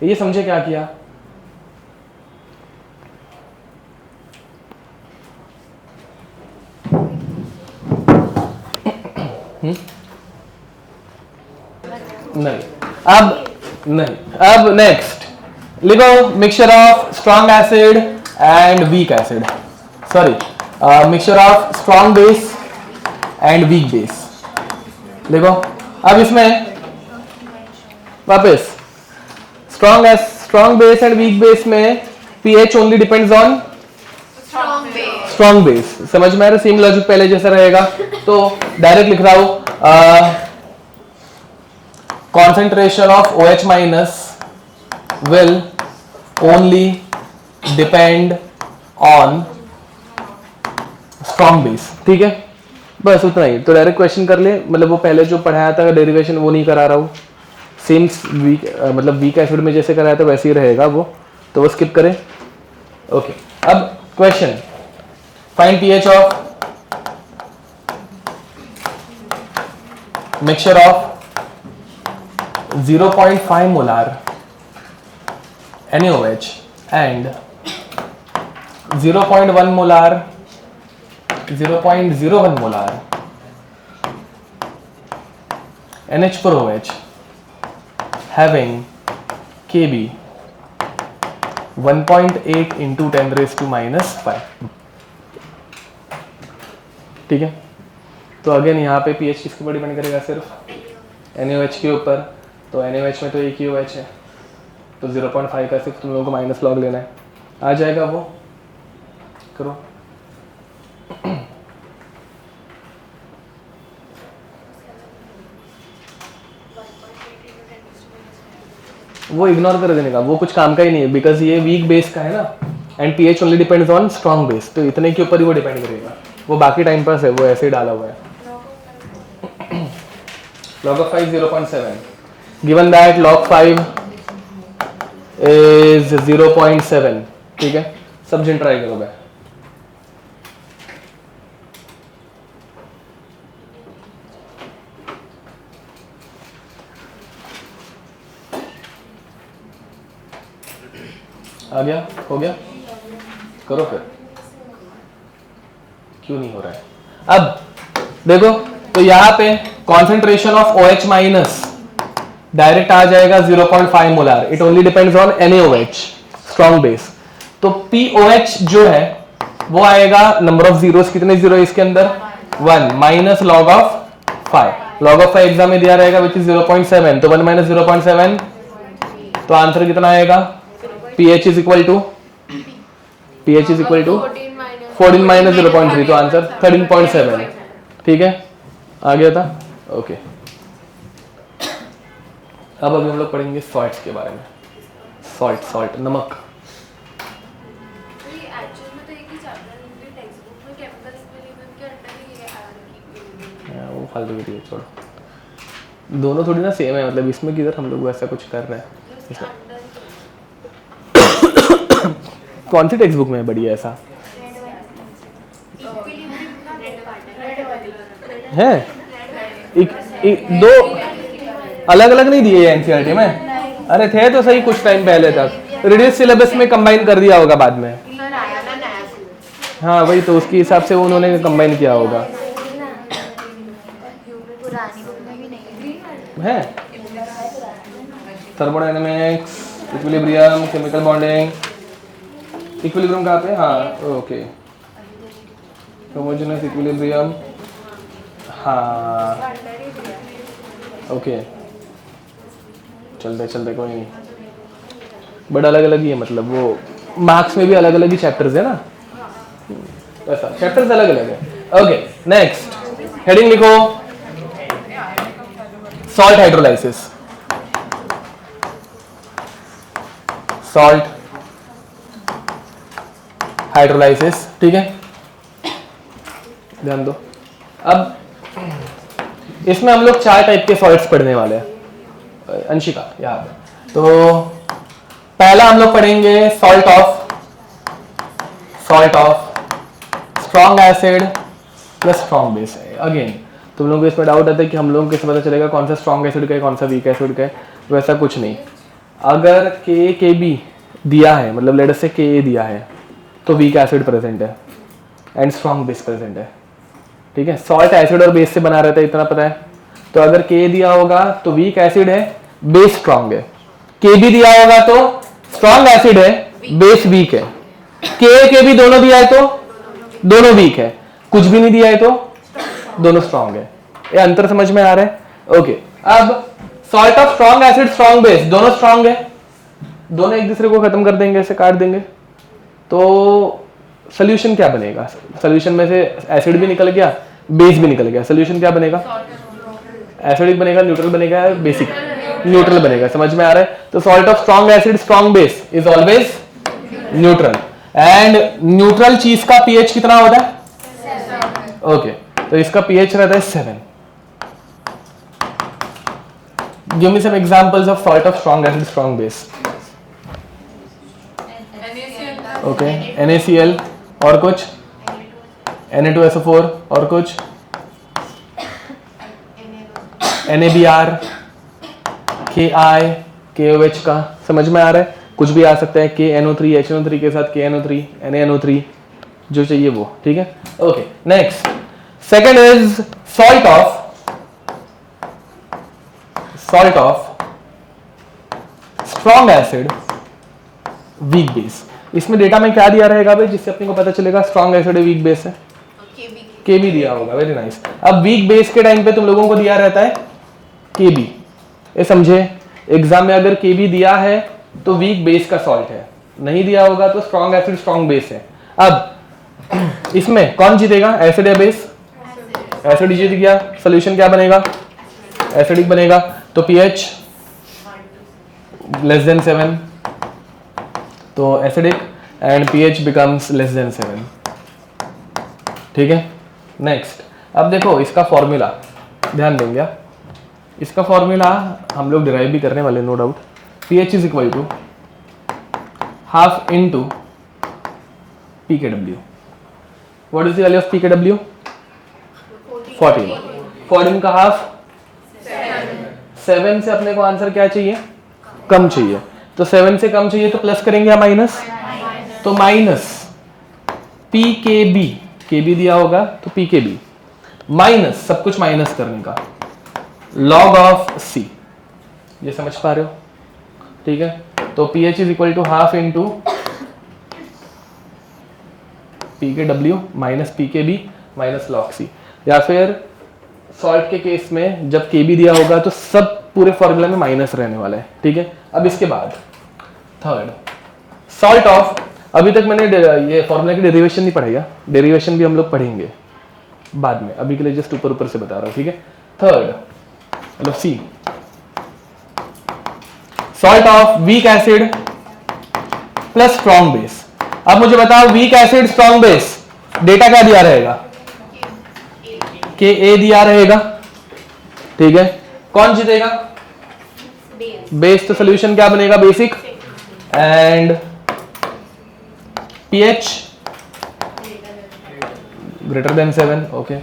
ये समझे क्या किया, नहीं अब नेक्स्ट लिखो, mixture of strong acid and weak acid, sorry mixture of strong base and weak base लिखो। अब इसमें वापस strong base and weak base में pH only depends on strong base, समझ में आ रहा, सेम लॉजिक पहले जैसा रहेगा। तो डायरेक्ट लिख रहा हूं, concentration of OH minus will only depend on strong base, ठीक है। बस उतना ही, तो डायरेक्ट क्वेश्चन कर ले, मतलब वो पहले जो पढ़ाया था डेरिवेशन वो नहीं करा रहा हूँ, सेम वीक मतलब वीक एसिड में जैसे कराया था वैसे ही रहेगा वो, तो वो स्किप करें। ओके, अब question, find pH of mixture of 0.5 molar NaOH and 0.1 molar 0.01 molar NH4OH having Kb 1.8 into 10⁻⁻⁵, ठीक है। तो अगेन यहाँ पे पीएच किसके ऊपर डिपेंड करेगा, सिर्फ NaOH के ऊपर। तो NaOH में तो एक ही OH है, तो 0.5 का सिर्फ तुम लोगों को माइनस लॉग लेना है, आ जाएगा वो, करो। वो इग्नोर कर देने का, वो कुछ काम का ही नहीं है, बिकॉज ये वीक बेस का है ना, and pH only depends on strong base, तो इतने के ऊपर ही वो डिपेंड करेगा, वो बाकी टाइम पास है, वो ऐसे ही डाला हुआ है। log of 5 0.7, given that log 5 is 0.7, ठीक है। सब जन ट्राई करो भाई, आ गया, हो गया, करो फिर, क्यों नहीं हो रहा है। अब देखो, तो यहां पे concentration of OH minus direct आ जाएगा 0.5 molar, it only depends on NaOH strong base. तो POH जो है वो आएगा, नंबर ऑफ जीरोस कितने जीरो है इसके अंदर, 1 minus log of 5, log of 5 exam में दिया रहेगा विच इज 0.7, तो 1 माइनस 0.7, तो आंसर कितना आएगा, pH is equal to 14 minus 0.3, तो आंसर 13.7, ठीक है, आ गया था। ओके, अब अभी हम लोग पढ़ेंगे सॉल्ट्स के बारे में। सॉल्ट नमक, वो फालतू की चीज़ छोड़ो, दोनों थोड़ी ना सेम है, मतलब इसमें किधर हम लोग ऐसा कुछ कर रहे हैं, इसमें कौन सी टेक्स्ट बुक में है बढ़िया ऐसा है, दो अलग अलग नहीं दिए एनसीईआरटी में, अरे थे तो सही कुछ टाइम पहले तक, रिड्यूस सिलेबस में कंबाइन कर दिया होगा बाद में, हाँ वही तो उसके हिसाब से उन्होंने कंबाइन किया होगा, है thermodynamics, equilibrium, chemical bonding, equilibrium कहाँ पे? हाँ ओके, होमोजेनस इक्विलिब्रियम, हाँ ओके, चलते कोई नहीं, बट अलग अलग ही है, मतलब वो मार्क्स में भी अलग अलग ही चैप्टर्स है ना, ऐसा चैप्टर्स अलग अलग है। ओके नेक्स्ट हेडिंग लिखो, सॉल्ट हाइड्रोलाइसिस, सॉल्ट हाइड्रोलाइसिस, ठीक है, ध्यान दो। अब इसमें हम लोग 4 टाइप के सॉल्ट्स पढ़ने वाले हैं, अंशिका यहाँ पे। तो पहला हम लोग पढ़ेंगे salt of strong acid plus strong base. Again तुम लोगों को इसमें डाउट आता है कि हम लोगों को कैसे पता चलेगा कौन सा स्ट्रॉन्ग एसिड का है कौन सा वीक एसिड का है। वैसा कुछ नहीं, अगर के बी दिया है, मतलब लेट अस से के दिया है, तो वीक एसिड प्रेजेंट है एंड स्ट्रॉन्ग बेस प्रेजेंट है, ठीक है। सॉल्ट एसिड और बेस से बना रहता है, इतना पता है। तो अगर के दिया होगा तो वीक एसिड है, बेस स्ट्रॉन्ग है। के बी दिया होगा तो स्ट्रॉन्ग एसिड है, बेस वीक है। के बी दोनों दिया है तो दोनों वीक है, कुछ भी नहीं दिया है तो दोनों स्ट्रॉन्ग है। ये अंतर समझ में आ रहा है? ओके, अब salt of strong acid strong base दोनों स्ट्रॉन्ग है, दोनों एक दूसरे को खत्म कर देंगे, ऐसे काट देंगे, तो सोल्यूशन क्या बनेगा? सोल्यूशन में से एसिड भी निकल गया, बेस भी निकल गया, सोल्यूशन क्या बनेगा? एसिडिक बनेगा, न्यूट्रल बनेगा, बेसिक न्यूट्रल बनेगा। समझ में आ रहा है? तो salt of strong acid strong base is always neutral, and neutral चीज का पीएच कितना होता है? 7। ओके, तो इसका पीएच रहता है 7। Give me some examples of salt of strong acid strong base. Okay, NaCl, और कुछ? Na2SO4, और कुछ? NaBr, Ki, KOH का। समझ में आ रहा है? कुछ भी आ सकता है, KNO3, HNO3 के साथ KNO3, NaNO3, जो चाहिए वो, ठीक है। Okay, next second is salt of strong acid weak base. इसमें डेटा में क्या दिया रहेगा भाई, जिससे अपने को पता चलेगा स्ट्रॉन्ग एसिड वीक बेस है? केबी दिया होगा, वेरी नाइस। अब वीक बेस के टाइम पे तुम लोगों को दिया रहता है केबी, ये समझे? एग्जाम में अगर केबी दिया है तो वीक बेस का सॉल्ट है, नहीं दिया होगा तो स्ट्रॉन्ग एसिड स्ट्रॉन्ग बेस है। अब इसमें कौन जीतेगा, एसिड या बेस? एसिड जीत गया, सोल्यूशन क्या बनेगा? एसिडिक बनेगा। तो पीएच लेस देन 7, तो acidic, and pH becomes less than 7, ठीक है। नेक्स्ट, अब देखो इसका फॉर्मूला ध्यान देंगे, इसका फॉर्मूला हम लोग डिराइव भी करने वाले, no doubt. pH is equal to half into pKw। What is the value of pKw? 14। 14 का हाफ 7 से अपने को आंसर क्या चाहिए? कम चाहिए। तो 7 से कम चाहिए तो प्लस करेंगे या माइनस? तो माइनस pKb, kb दिया होगा तो pKb माइनस, सब कुछ माइनस करने का, log ऑफ C। ये समझ पा रहे हो? ठीक है। तो pH is equal to half into pKw minus pKb minus log C। या फिर सॉल्ट के केस में जब Kb दिया होगा तो सब पूरे फॉर्मूला में माइनस रहने वाला है, ठीक है। अब इसके बाद थर्ड, सॉल्ट ऑफ, अभी तक मैंने ये फॉर्मूला की डेरिवेशन नहीं पढ़ाई, डेरिवेशन भी हम लोग पढ़ेंगे बाद में, अभी के लिए जस्ट ऊपर ऊपर से बता रहा हूँ, ठीक है। थर्ड मतलब C, salt of weak acid plus strong base. अब मुझे बताओ weak acid strong base, data क्या दिया रहेगा? Ka दिया रहेगा, ठीक है। कौन जीतेगा? बेस। तो सोल्यूशन क्या बनेगा? Basic, and pH greater than 7, okay.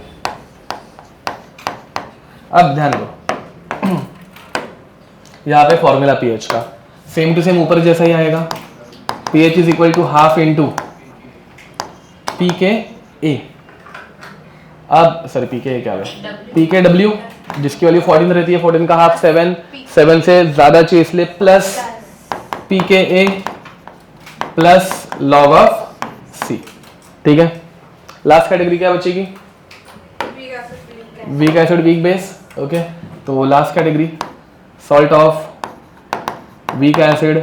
अब ध्यान दो, यहाँ पे फॉर्मूला pH का सेम टू सेम ऊपर जैसा ही आएगा, pH is equal to half into pKa। अब सॉरी pKa क्या है? pKw, जिसकी वैल्यू 14 रहती है, 14 का हाफ 7, 7 से ज्यादा चाहिए इसलिए plus pKa plus log of C। ठीक है, लास्ट कैटेगरी क्या बचेगी? Weak acid weak base. Okay, तो last category salt of weak acid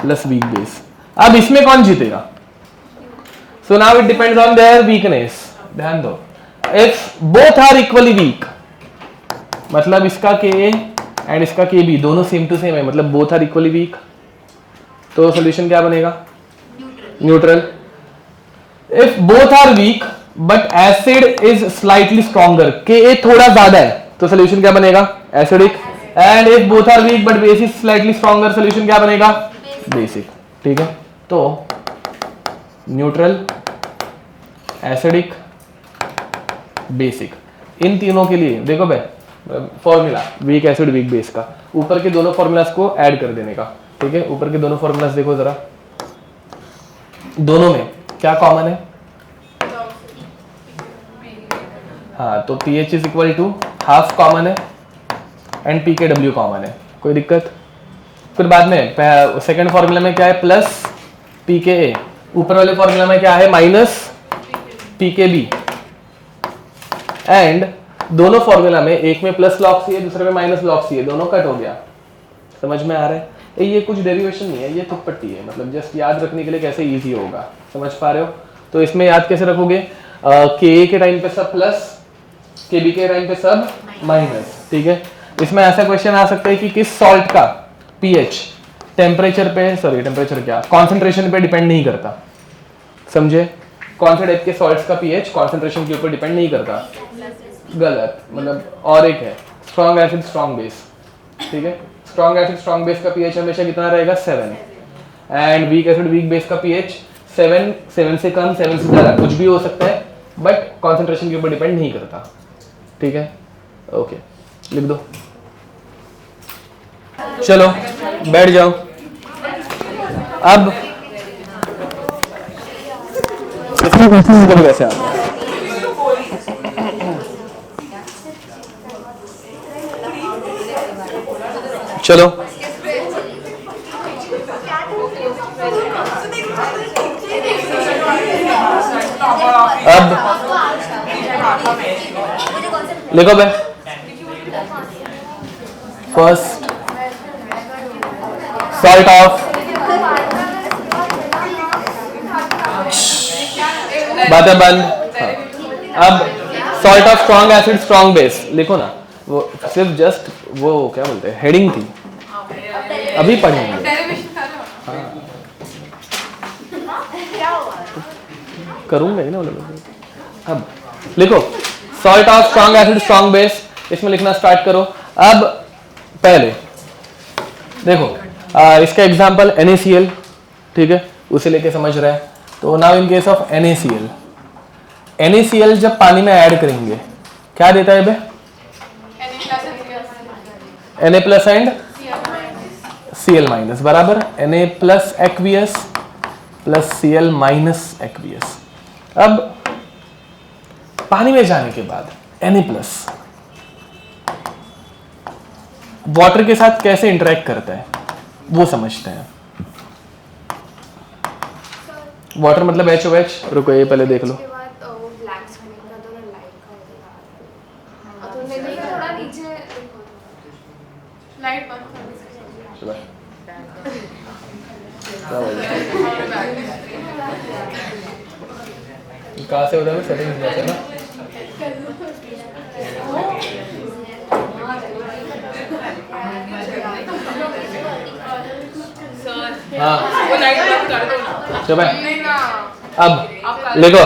plus weak base. अब इसमें कौन जीतेगा? So now it depends on their weakness. ध्यान दो, if both are equally weak, मतलब इसका Ka एंड इसका Kb दोनों सेम टू सेम है, मतलब बोथ आर इक्वली वीक, तो सॉल्यूशन क्या बनेगा? Neutral. If both are weak but acid is slightly stronger, Ka थोड़ा ज्यादा है, तो सॉल्यूशन क्या बनेगा? Acidic. And if both are weak but base is slightly stronger, solution क्या बनेगा? बेसिक। ठीक है, तो न्यूट्रल, एसिडिक, बेसिक, इन तीनों के लिए देखो भाई formula week acid weak base का, ऊपर के दोनों फॉर्मूलाज को ऐड कर देने का। ठीक है, ऊपर के दोनों फॉर्मूलाज देखो जरा, दोनों में क्या कॉमन है? हाँ, तो pH is equal to half common है एंड pKw कॉमन है, कोई दिक्कत? फिर बाद में सेकंड फॉर्मूला में क्या है? प्लस pKa, ऊपर वाले फॉर्मूला में क्या है? Minus pKb। एंड दोनों फॉर्मूला में एक में प्लस log C है, दूसरे में माइनस log C है, दोनों कट हो गया। समझ में आ रहा है? ये कुछ डेरिवेशन नहीं है, ये तुक्पट्टी है, मतलब जस्ट याद रखने के लिए कैसे इजी होगा। समझ पा रहे हो? तो इसमें याद कैसे रखोगे? Ka के टाइम पे सब प्लस, Kb के टाइम पे सब माइनस। ठीक है, इसमें ऐसा क्वेश्चन आ सकता है कि किस सॉल्ट का pH टेम्परेचर पे, सॉरी टेम्परेचर क्या, कॉन्सेंट्रेशन पे डिपेंड नहीं करता। समझे? कौन से टाइप के सॉल्ट्स का pH कॉन्सेंट्रेशन के ऊपर डिपेंड नहीं करता? गलत, मतलब और एक है स्ट्रॉन्ग एसिड स्ट्रॉन्ग बेस। ठीक है, स्ट्रॉन्ग एसिड स्ट्रॉन्ग बेस का pH हमेशा कितना रहेगा? 7। And weak acid weak base का pH 7, 7 से कम, 7 से ज़्यादा, कुछ भी हो सकता है, बट कॉन्सेंट्रेशन के ऊपर डिपेंड नहीं करता। ठीक है, ओके, लिख दो। चलो बैठ जाओ। अब इसमें क्वेश्चन कैसे आते हैं? चलो अब लिखो बे, फर्स्ट सॉल्ट ऑफ, बातें बंद। हाँ। अब salt of strong acid strong base लिखो ना, वो सिर्फ जस्ट वो क्या बोलते हैं, हेडिंग थी, अभी पढ़ेंगे। हाँ करूंगा ही ना। अब लिखो salt of strong acid strong base, इसमें लिखना स्टार्ट करो। अब पहले देखो इसका एग्जांपल NaCl, ठीक है, उसे लेके समझ रहे हैं। तो now in case of NaCl जब पानी में ऐड करेंगे क्या देता है बे? Na plus and Cl minus बराबर Na plus aqueous plus Cl minus aqueous. अब पानी में जाने के बाद Na प्लस वाटर के साथ कैसे इंटरेक्ट करता है वो समझते हैं। वाटर मतलब HOH, रुको ये पहले देख लो। कहाँ से होता है? सेटिंग्स में से ना। हाँ चलो अब लिखो।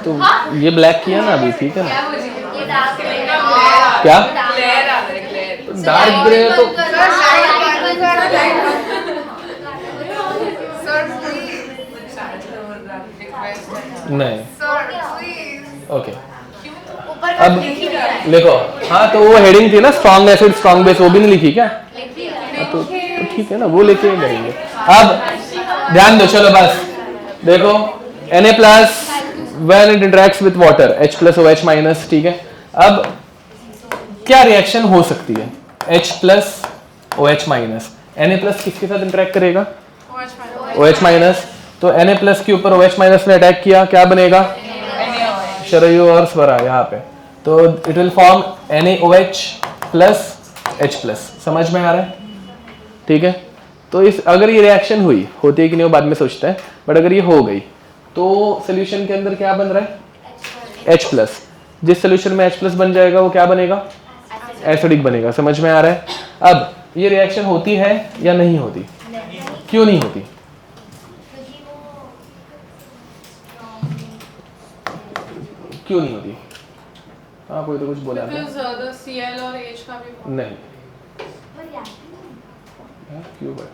तो ये ब्लैक किया ना अभी, ठीक है ना? क्या डार्क ग्रे तो नहीं, ओके। अब लिखो, हाँ तो वो हेडिंग थी ना स्ट्रॉन्ग एसिड स्ट्रॉन्ग बेस, वो भी नहीं लिखी क्या? तो ठीक है ना, वो लेके जाएंगे। अब ध्यान दो, चलो बस देखो Na plus when it interacts with water H plus OH minus, ठीक है। अब क्या रिएक्शन हो सकती है? H plus OH minus, Na plus किसके साथ इंटरेक्ट करेगा? OH minus. तो Na प्लस के ऊपर OH माइनस ने अटैक किया, क्या बनेगा? शरयु और स्वरा यहाँ पे, तो it will form NaOH plus H plus. समझ में आ रहा है? ठीक है। तो इस अगर ये रिएक्शन हुई, होती है कि नहीं वो बाद में सोचते हैं, बट अगर ये हो गई तो सोल्यूशन के अंदर क्या बन रहा है? H plus. जिस सोल्यूशन में H प्लस बन जाएगा वो क्या बनेगा? एसिडिक बनेगा। समझ में आ रहा है? अब ये रिएक्शन होती है या नहीं होती? क्यों नहीं होती? क्यों नहीं होती? हाँ कोई तो कुछ बोला था। Cl और H का भी नहीं क्यों बट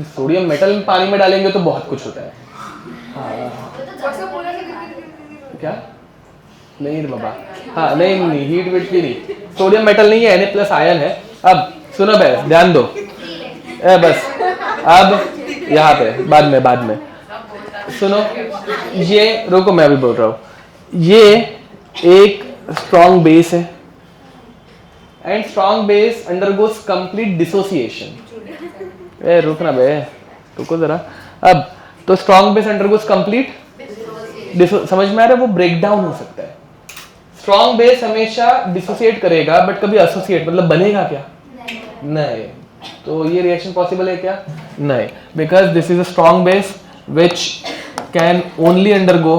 सोडियम मेटल पानी में डालेंगे तो बहुत कुछ होता है। क्या? नहीं बाबा, हाँ नहीं हीट वेट की नहीं, सोडियम मेटल नहीं है, Na प्लस आयन है। अब सुनो बस, ध्यान दो बस। अब यहाँ पे बाद में सुनो, ये रुको मैं अभी बोल रहा हूँ। ये एक स्ट्रॉन्ग बेस है and strong base undergoes complete dissociation. रुकना बे, रुको जरा। अब तो स्ट्रॉन्ग बेस अंडरगोस कंप्लीट, समझ में आ रहा है? वो ब्रेक डाउन हो सकता है। स्ट्रॉन्ग बेस हमेशा डिसोसिएट करेगा बट कभी एसोसिएट, मतलब बनेगा क्या? नहीं। तो ये रिएक्शन पॉसिबल है क्या? नहीं, because this is a strong base which can only undergo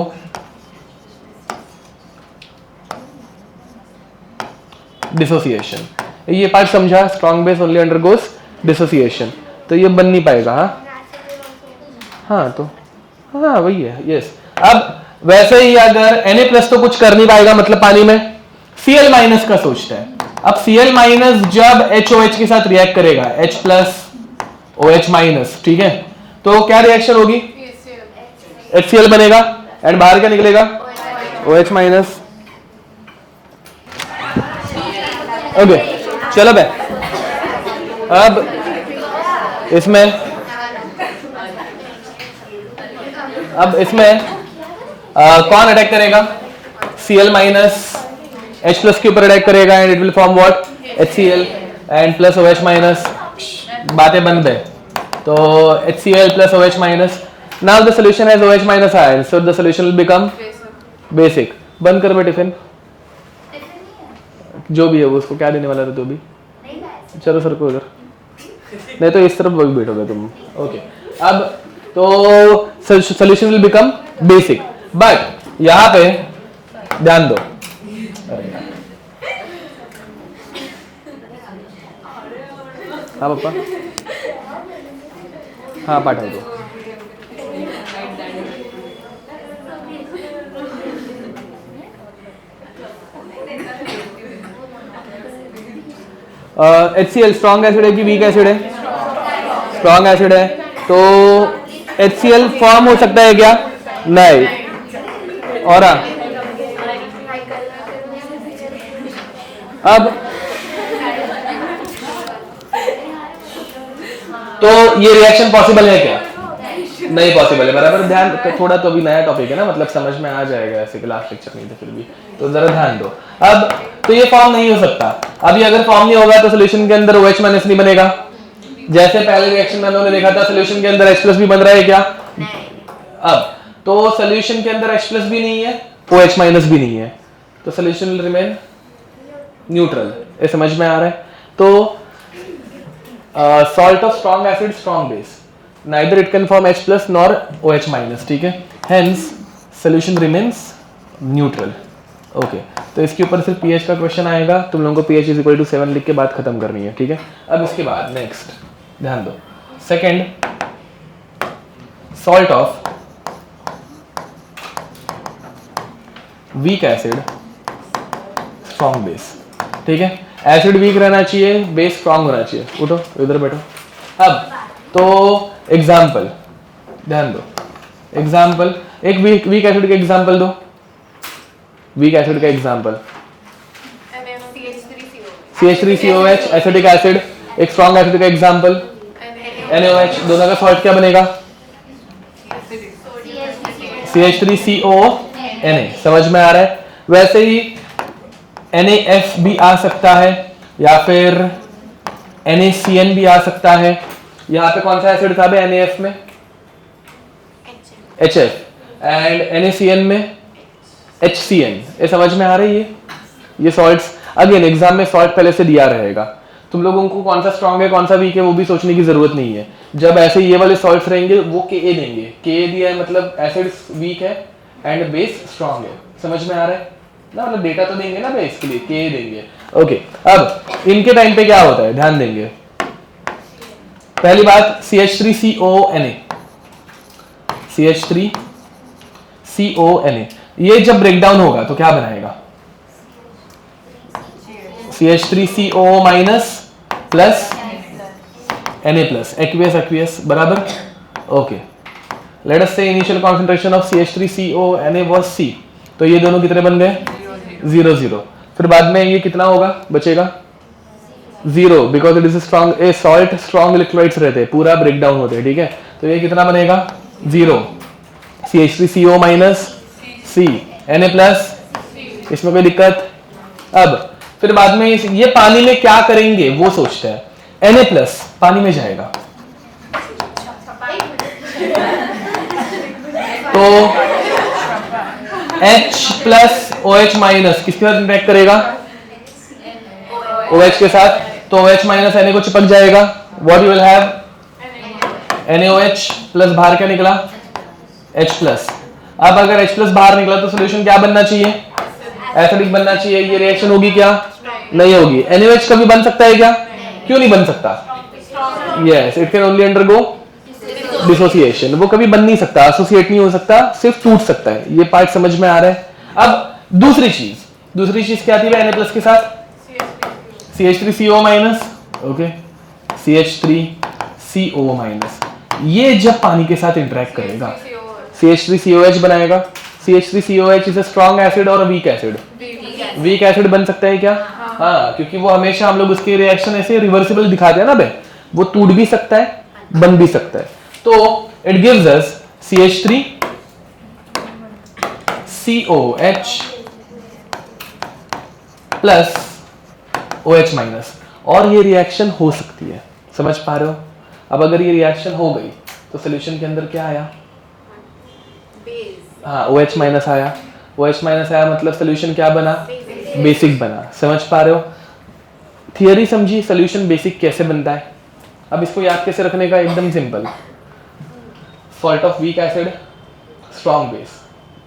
dissociation। ये पार्ट समझा? Strong base only undergoes dissociation, तो ये बन नहीं पाएगा। हाँ तो हाँ वही है, यस। अब वैसे ही अगर Na प्लस तो कुछ कर नहीं पाएगा, मतलब पानी में Cl माइनस का सोचते हैं। अब Cl माइनस जब HOH के साथ रिएक्ट करेगा, H प्लस OH माइनस, ठीक है, तो क्या रिएक्शन होगी? HCl बनेगा एंड बाहर क्या निकलेगा? OH minus. ओके चलो बे, अब इसमें कौन अटैक करेगा? Cl माइनस H प्लस के ऊपर अटैक करेगा and it will form what? HCl and plus OH minus. बातें बंद है, तो HCl plus OH minus. Now the solution has OH minus ion, so the solution will become basic। बंद कर बे tiffin, जो भी है वो उसको क्या देने वाला था? तो भी चलो सर को उधर, नहीं तो इस तरफ वही बैठोगे तुम। ओके अब तो solution will become basic, but यहाँ पे ध्यान दो। हाँ पापा, हाँ पाठा दो। HCl स्ट्रॉन्ग एसिड है कि वीक एसिड है? स्ट्रॉन्ग एसिड है, तो HCl फॉर्म हो सकता है क्या? नहीं। और अब तो ये रिएक्शन पॉसिबल है क्या? नहीं पॉसिबल है। बराबर ध्यान, थोड़ा तो अभी नया टॉपिक है ना, मतलब समझ में आ जाएगा, ऐसे क्लास लेक्चर नहीं थे फिर भी, तो जरा ध्यान दो। अब तो ये फॉर्म नहीं हो सकता। अभी अगर फॉर्म नहीं होगा तो सोल्यूशन के अंदर OH माइनस नहीं बनेगा। जैसे पहले रिएक्शन में हमने देखा था, सोल्यूशन के अंदर H प्लस भी बन रहा है क्या? अब तो सोल्यूशन के अंदर H प्लस भी नहीं है, OH माइनस भी नहीं है, तो सोल्यूशन विल रिमेन न्यूट्रल। ये समझ में आ रहा है? तो salt of strong acid strong base, neither it can form H plus nor OH minus, ठीक है, hence solution remains neutral। Okay तो इसके ऊपर सिर्फ pH का क्वेश्चन आएगा, तुम लोगों को pH इज इक्वल टू 7 लिख के बात खत्म करनी है, ठीक है। अब इसके बाद नेक्स्ट ध्यान दो, second salt of weak acid strong base, ठीक है। एसिड वीक रहना चाहिए, बेस स्ट्रॉन्ग होना चाहिए। उठो इधर बैठो। अब तो एग्जाम्पल ध्यान दो, एग्जाम्पल एक वीक एसिड का एग्जाम्पल दो, वीक एसिड का एग्जाम्पल CH3COH एसिडिक एसिड, एक स्ट्रॉन्ग एसिड का एग्जाम्पल NaOH, दोनों का सॉल्ट क्या बनेगा? CH3CO Na, समझ में आ रहा है? वैसे ही NaF भी आ सकता है या फिर NaCN भी आ सकता है। यहाँ पे कौन सा एसिड था बे NaF में? HF, एंड NaCN में HCN। ये समझ में आ रही है? ये सॉल्ट्स अगेन एग्जाम में सॉल्ट पहले से दिया रहेगा, तुम लोगों को कौन सा स्ट्रांग है कौन सा वीक है वो भी सोचने की जरूरत नहीं है। जब ऐसे ये वाले सॉल्ट्स रहेंगे वो Ka देंगे, Ka दिया है मतलब एसिड वीक है एंड बेस स्ट्रांग है। समझ में आ रहा है ना? मतलब डेटा तो देंगे ना बेस के लिए, Ka देंगे। ओके, अब इनके टाइम पे क्या होता है ध्यान देंगे। पहली बात CH3CONA, CH3CONA, ये जब ब्रेकडाउन होगा तो क्या बनाएगा? CH3CO minus plus Na plus, aqueous aqueous बराबर। ओके, लेट अस से initial concentration of CH3CONA was C, तो ये दोनों कितने बन गए? 0 0। फिर बाद में ये कितना होगा बचेगा? 0, because it is strong, A salt strong electrolytes रहते हैं, पूरा ब्रेकडाउन होते हैं, ठीक है? तो ये कितना बनेगा? 0, CH3CO minus C, Na plus, इसमें कोई दिक्कत? अब फिर बाद में ये पानी में क्या करेंगे वो सोचते हैं। Na प्लस पानी में जाएगा तो H प्लस OH माइनस किसके साथ इंटरेक्ट करेगा? OH के साथ, तो OH माइनस Na को चिपक जाएगा। What you will have? NaOH plus बाहर क्या निकला? H plus. अब अगर H प्लस बाहर निकला तो सोल्यूशन क्या बनना चाहिए? एसिडिक बनना चाहिए। ये रिएक्शन होगी क्या? नहीं होगी। NaOH कभी बन सकता है क्या? क्यों नहीं बन सकता? Yes, it can only undergo dissociation. वो कभी बन नहीं सकता, एसोसिएट नहीं हो सकता, सिर्फ टूट सकता है। ये पार्ट समझ में आ रहा है? अब दूसरी चीज क्या थी Na प्लस के साथ? CH3CO minus, okay, CH3CO minus. ये जब पानी के साथ इंटरेक्ट करेगा CH3COH बनाएगा। CH3COH is a strong acid और वीक एसिड? वीक एसिड बन सकता है क्या? हाँ, क्योंकि वो हमेशा हम लोग उसके रिएक्शन ऐसे रिवर्सिबल दिखाते हैं ना बे, वो टूट भी सकता है बन भी सकता है। तो it gives us CH3COH plus OH minus, और ये रिएक्शन हो सकती है। समझ पा रहे हो? अब अगर ये रिएक्शन हो गई तो सोल्यूशन के अंदर क्या आया? हाँ, OH माइनस आया। OH माइनस आया मतलब सोल्यूशन क्या बना? बेसिक बना। समझ पा रहे हो? थियरी समझी, सोल्यूशन बेसिक कैसे बनता है। अब इसको याद कैसे रखने का? एकदम simple, salt of weak acid, strong base,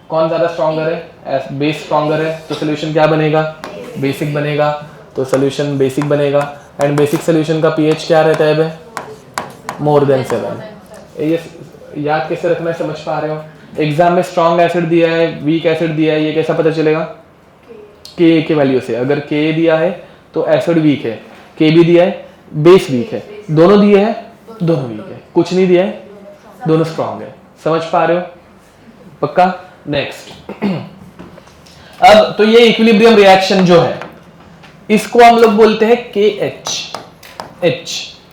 कौन ज्यादा स्ट्रॉन्गर है? बेस स्ट्रॉन्गर है, तो सोल्यूशन क्या बनेगा? बेसिक बनेगा। तो सोल्यूशन बेसिक बनेगा, एंड बेसिक सोल्यूशन का पीएच क्या रहता है बे? More than 7। ये याद कैसे रखना है, समझ पा रहे हो? एग्जाम में स्ट्रॉन्ग एसिड दिया है, वीक एसिड दिया है, ये कैसा पता चलेगा? के वैल्यू से। अगर के दिया है तो एसिड वीक है, के भी दिया है बेस वीक है, दोनों दिए हैं दोनों वीक है, कुछ नहीं दिया है दोनों स्ट्रॉन्ग है। समझ पा रहे हो? पक्का? नेक्स्ट अब तो ये इक्विलिब्रियम रिएक्शन जो है इसको हम लोग बोलते हैं KH।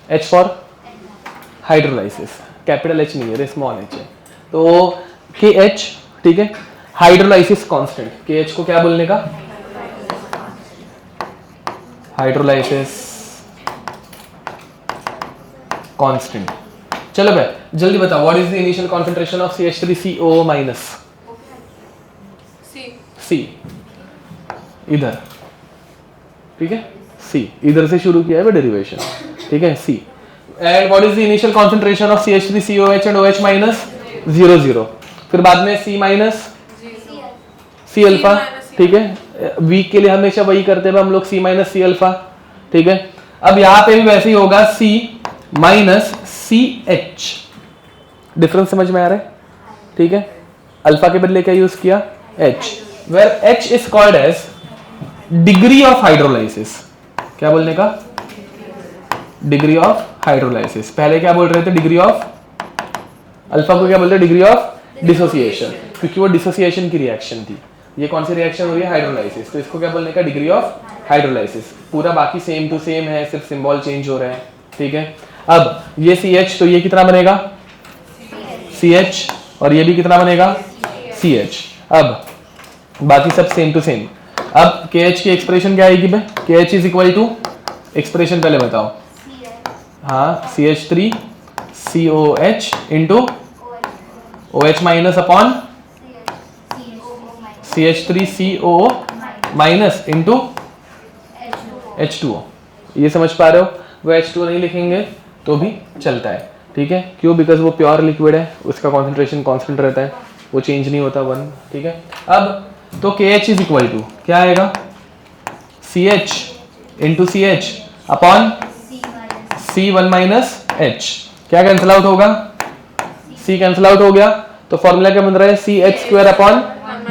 H for hydrolysis, capital H नहीं है, स्मॉल h है। तो KH, ठीक है, हाइड्रोलाइसिस कांस्टेंट। KH को क्या बोलने का? Hydrolysis constant. चलो भाई जल्दी बताओ, what is the initial concentration of CH3CO minus? C इधर, ठीक है, C इधर से शुरू किया है डेरिवेशन, ठीक है, C। And what is the initial concentration of CH3COH and OH minus? 0 0। फिर बाद में C माइनस C अल्फा, ठीक है, वीक के लिए हमेशा वही करते हैं हम लोग, C माइनस C अल्फा, ठीक है। अब यहाँ पे भी वैसे ही होगा, C माइनस CH। डिफरेंस समझ में आ रहा है? ठीक है, अल्फा के बदले क्या यूज किया? H, where H is called as degree of hydrolysis. क्या बोलने का? Degree of hydrolysis. पहले क्या बोल रहे थे? डिग्री ऑफ, अल्फा को क्या बोलते हैं? डिग्री ऑफ डिसोसिएशन, क्योंकि वो डिसोसिएशन की रिएक्शन थी। ये कौन सी रिएक्शन हो रही है? हाइड्रोलाइसिस। तो इसको क्या बोलने का? Degree of hydrolysis. पूरा बाकी सेम टू सेम है, सिर्फ सिंबल चेंज हो रहा है, ठीक है। अब ये CH, तो ये कितना बनेगा? CH, और ये भी कितना बनेगा? CH। अब बाकी सब सेम टू सेम। अब KH की एक्सप्रेशन क्या आएगी भाई? KH is equal to, expression पहले बताओ। हाँ, CH3COH into OH minus upon CH3COO minus into H2O। ये समझ पा रहे हो? वो H2O नहीं लिखेंगे तो भी चलता है, ठीक है? क्यों? बिकॉज वो प्योर लिक्विड है, उसका कॉन्सेंट्रेशन कांस्टेंट रहता है, वो चेंज नहीं होता 1, ठीक है? अब तो KH इज इक्वल टू क्या आएगा? CH into CH upon C1 minus H। क्या कैंसिल आउट होगा? C कैंसिल आउट हो गया, तो फॉर्मूला क्या बन रहा है? CH square upon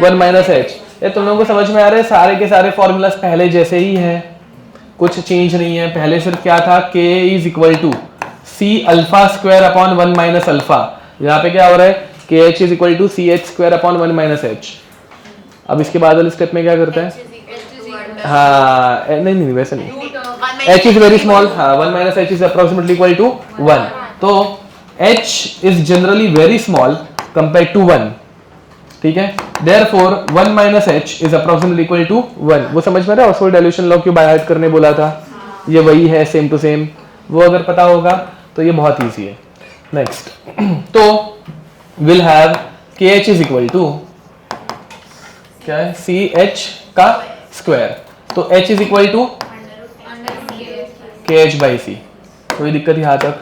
1 minus H। ये तुम लोगों को समझ में आ रहा है? सारे के सारे फॉर्मूलाज पहले जैसे ही है, कुछ चेंज नहीं है। पहले सिर्फ क्या था? K is equal to C alpha square upon 1 minus alpha. यहाँ पे क्या हो रहा है? KH is equal to CH square upon 1 minus H। अब इसके बाद वाले स्टेप में क्या करता है? हाँ, नहीं वैसे नहीं, H इज वेरी स्मॉल। हाँ, 1 minus H is approximately equal to 1। तो H is generally very small compare to 1, ठीक है? Therefore 1 minus H is approximately equal to 1। वो समझ में आ रहा है? ऑक्सफोर्ड डाइल्यूशन लॉ क्यों बाय हार्ट करने बोला था? ये वही है, सेम टू सेम। वो अगर पता होगा तो ये बहुत इजी है। नेक्स्ट, तो will have KH is equal to क्या है? CH का स्क्वायर। तो H is equal to KH by C। कोई दिक्कत यहाँ तक?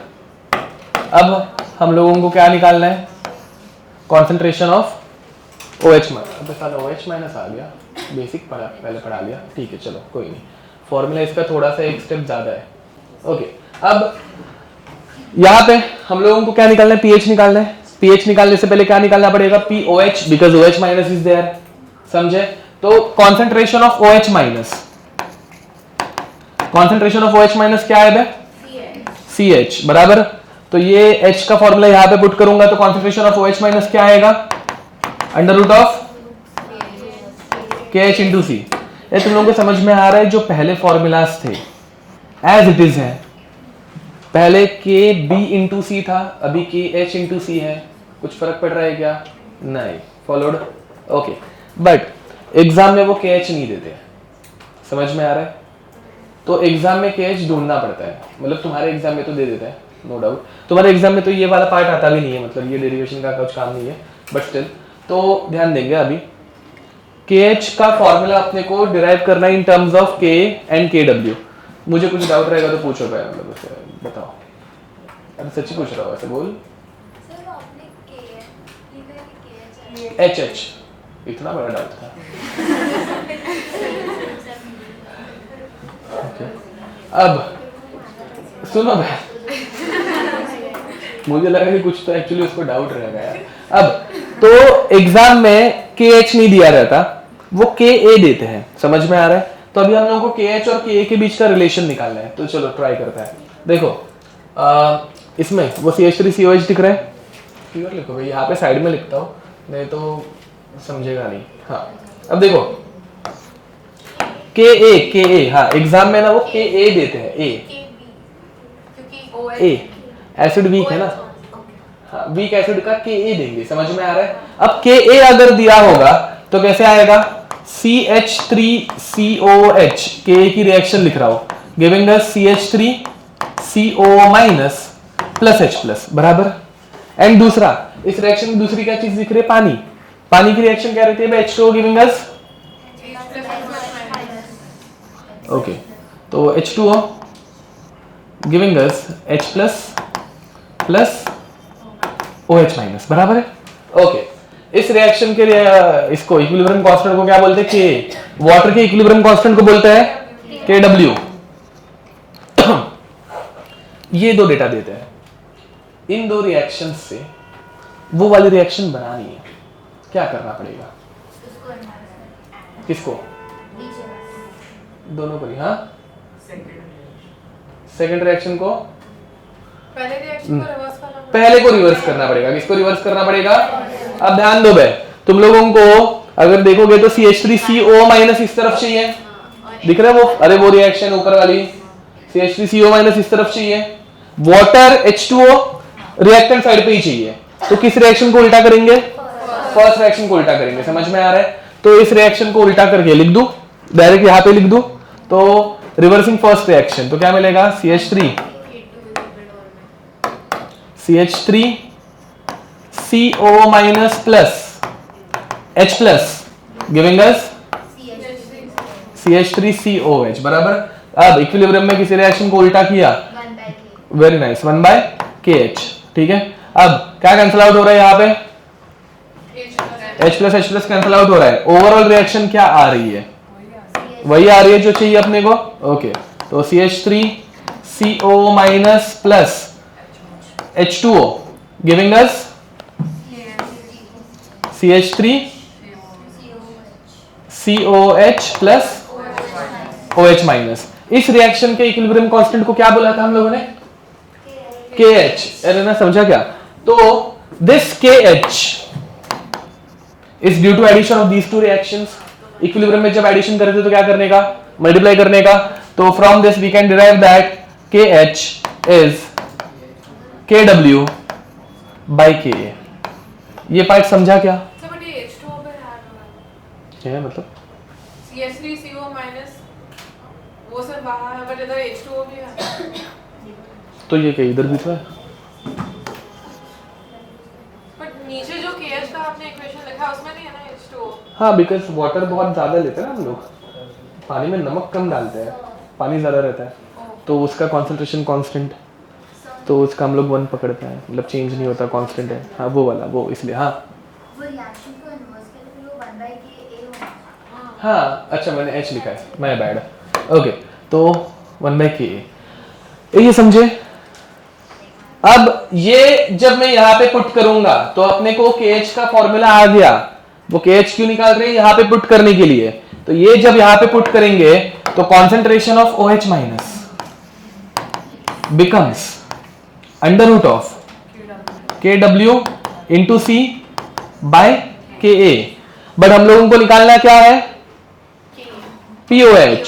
अब हम लोगों को क्या निकालना है? कॉन्सेंट्रेशन ऑफ OH माइनस आ गया, बेसिक पहले पढ़ा लिया, ठीक है, चलो कोई नहीं। फॉर्मूला इसका थोड़ा सा एक स्टेप ज्यादा है। ओके, अब यहाँ पे हम लोगों को क्या निकालना है? pH निकालना है। pH निकालने से पहले क्या निकालना पड़ेगा? POH, because OH minus is there, समझे? तो concentration of OH minus, concentration of OH minus क्या है? CH बराबर। तो ये H का फॉर्मूला यहाँ पे पुट करूंगा तो कॉन्सेंट्रेशन ऑफ OH माइनस क्या आएगा? Under root of KH into C। ये तुम लोगों को समझ में आ रहा है? जो पहले फॉर्मूलाज थे एज इट इज है। पहले KB इंटू C था, अभी KH इंटू C है। कुछ फर्क पड़ रहा है क्या? नहीं। फॉलोड? ओके, बट एग्जाम में वो KH नहीं देते, समझ में आ रहा है? तो एग्जाम में KH ढूंढना पड़ता है। मतलब तुम्हारे एग्जाम में तो दे देते हैं, नो डाउट। तुम्हारे एग्जाम में तो ये वाला पार्ट आता भी नहीं है, मतलब ये डेरिवेशन का कुछ काम नहीं है, बट स्टिल तो ध्यान देंगे। अभी KH का फॉर्मूला अपने को डिराइव करना है in terms of K and KW। मुझे कुछ डाउट रहेगा तो पूछो भाई, मतलब उससे बताओ। अरे सच्ची पूछ रहा हूँ, ऐसे बोल। HH, इतना बड़ा डाउट था। अब सुनो भाई, मुझे लगा कि कुछ तो एक्चुअली उसको डाउट रहेगा यार। अब तो एग्जाम में KH नहीं दिया रहता, वो KA देते हैं, समझ में आ रहा है? तो अभी हम लोगों को KH और KA के बीच का रिलेशन निकालना है, तो चलो ट्राई करते हैं। देखो इसमें वो CH3COH दिख रहा है, क्लियर लिखो भाई, यहाँ पे साइड में लिखता हूँ, नहीं तो समझेगा नहीं। हाँ, अब देखो KA, हाँ एग्जाम में ना वो KA देते हैं, A एसिड वीक है ना, हाँ वीक एसिड का KA देंगे, समझ में आ रहा है? अब KA अगर दिया होगा तो कैसे आएगा? CH3COH, KA की रिएक्शन लिख रहा हूं, giving us CH3CO minus plus H plus बराबर। एंड दूसरा, इस रिएक्शन में दूसरी क्या चीज दिख रही है? पानी। पानी की रिएक्शन क्या रहती है? H2O गिविंग अस, ओके, तो H2O giving us H plus plus OH minus बराबर है। ओके, इस रिएक्शन के लिए इसको इक्विलिब्रियम कांस्टेंट को क्या बोलते हैं? K। वाटर के इक्विलिब्रियम कांस्टेंट को बोलते हैं KW। ये दो डेटा देते हैं। इन दो रिएक्शन से वो वाली रिएक्शन बनानी है, क्या करना पड़ेगा? किसको? दोनों को ही। हाँ, सेकंड रिएक्शन को पहले को रिवर्स करना पड़ेगा। किसको रिवर्स करना पड़ेगा? अब ध्यान दो भाई, तुम लोगों को अगर देखोगे तो CH3CO माइनस इस तरफ चाहिए, दिख रहा है वो? अरे वो रिएक्शन ऊपर वाली CH3CO माइनस इस तरफ चाहिए, वाटर H2O रिएक्टेंट साइड पे ही चाहिए। तो किस रिएक्शन को उल्टा करेंगे? फर्स्ट रिएक्शन को उल्टा करेंगे, समझ में आ रहा है? तो इस रिएक्शन को उल्टा करके लिख दूं, डायरेक्ट यहां पे लिख दूं, तो रिवर्सिंग फर्स्ट रिएक्शन तो क्या मिलेगा, CH3 CO minus plus H plus giving us CH3COH बराबर। अब इक्विलिब्रियम में किसी रिएक्शन को उल्टा किया, वेरी नाइस, 1/KH, ठीक है। अब क्या कैंसिल आउट हो रहा है यहाँ पे, H प्लस कैंसिल आउट हो रहा है। ओवरऑल रिएक्शन क्या आ रही है, वही आ रही है जो चाहिए अपने को। ओके, तो CH3CO minus plus H2O giving us CH3COH plus OH minus. इस रिएक्शन के इक्विलिब्रियम कांस्टेंट को क्या बोला था हम लोगों ने, KH। अरे ना समझा क्या, तो this KH is due to addition of these two reactions. Equilibrium में जब एडिशन करते तो क्या करने का, मल्टीप्लाई करने का। तो from this we can derive that KH is KW by KA। ये पार्ट समझा क्या, बट ये H2O पे ऐड हो रहा क्या है मतलब, है, CH3CO माइनस वो सब बाहर है, बट इधर H2O भी है। तो ये क्या इधर भी तो है, बट नीचे जो KH का आपने इक्वेशन लिखा है उसमें नहीं है ना H2O। हाँ बिकॉज वाटर बहुत ज्यादा लेते हैं ना हम लोग, पानी में नमक कम डालते हैं, पानी ज्यादा रहता है तो उसका कॉन्सेंट्रेशन कांस्टेंट, तो उसका हम लोग 1 पकड़ते हैं, मतलब चेंज नहीं होता, कांस्टेंट है। हाँ वो वाला, वो इसलिए। हाँ वो रिएक्शन को इन्वर्स करके वो 1/KA होगा। हाँ अच्छा मैंने H लिखा है, माय बैड। ओके, तो 1/KA, ये समझे। अब ये जब मैं यहाँ पे पुट करूंगा तो अपने को KH का फॉर्मूला आ गया, वो KH क्यों निकाल रहे हैं, यहाँ पे पुट करने के लिए। तो ये जब यहाँ पे पुट करेंगे तो concentration of OH minus becomes under root of KW into C by KA। But हम लोगों को निकालना क्या है, POH,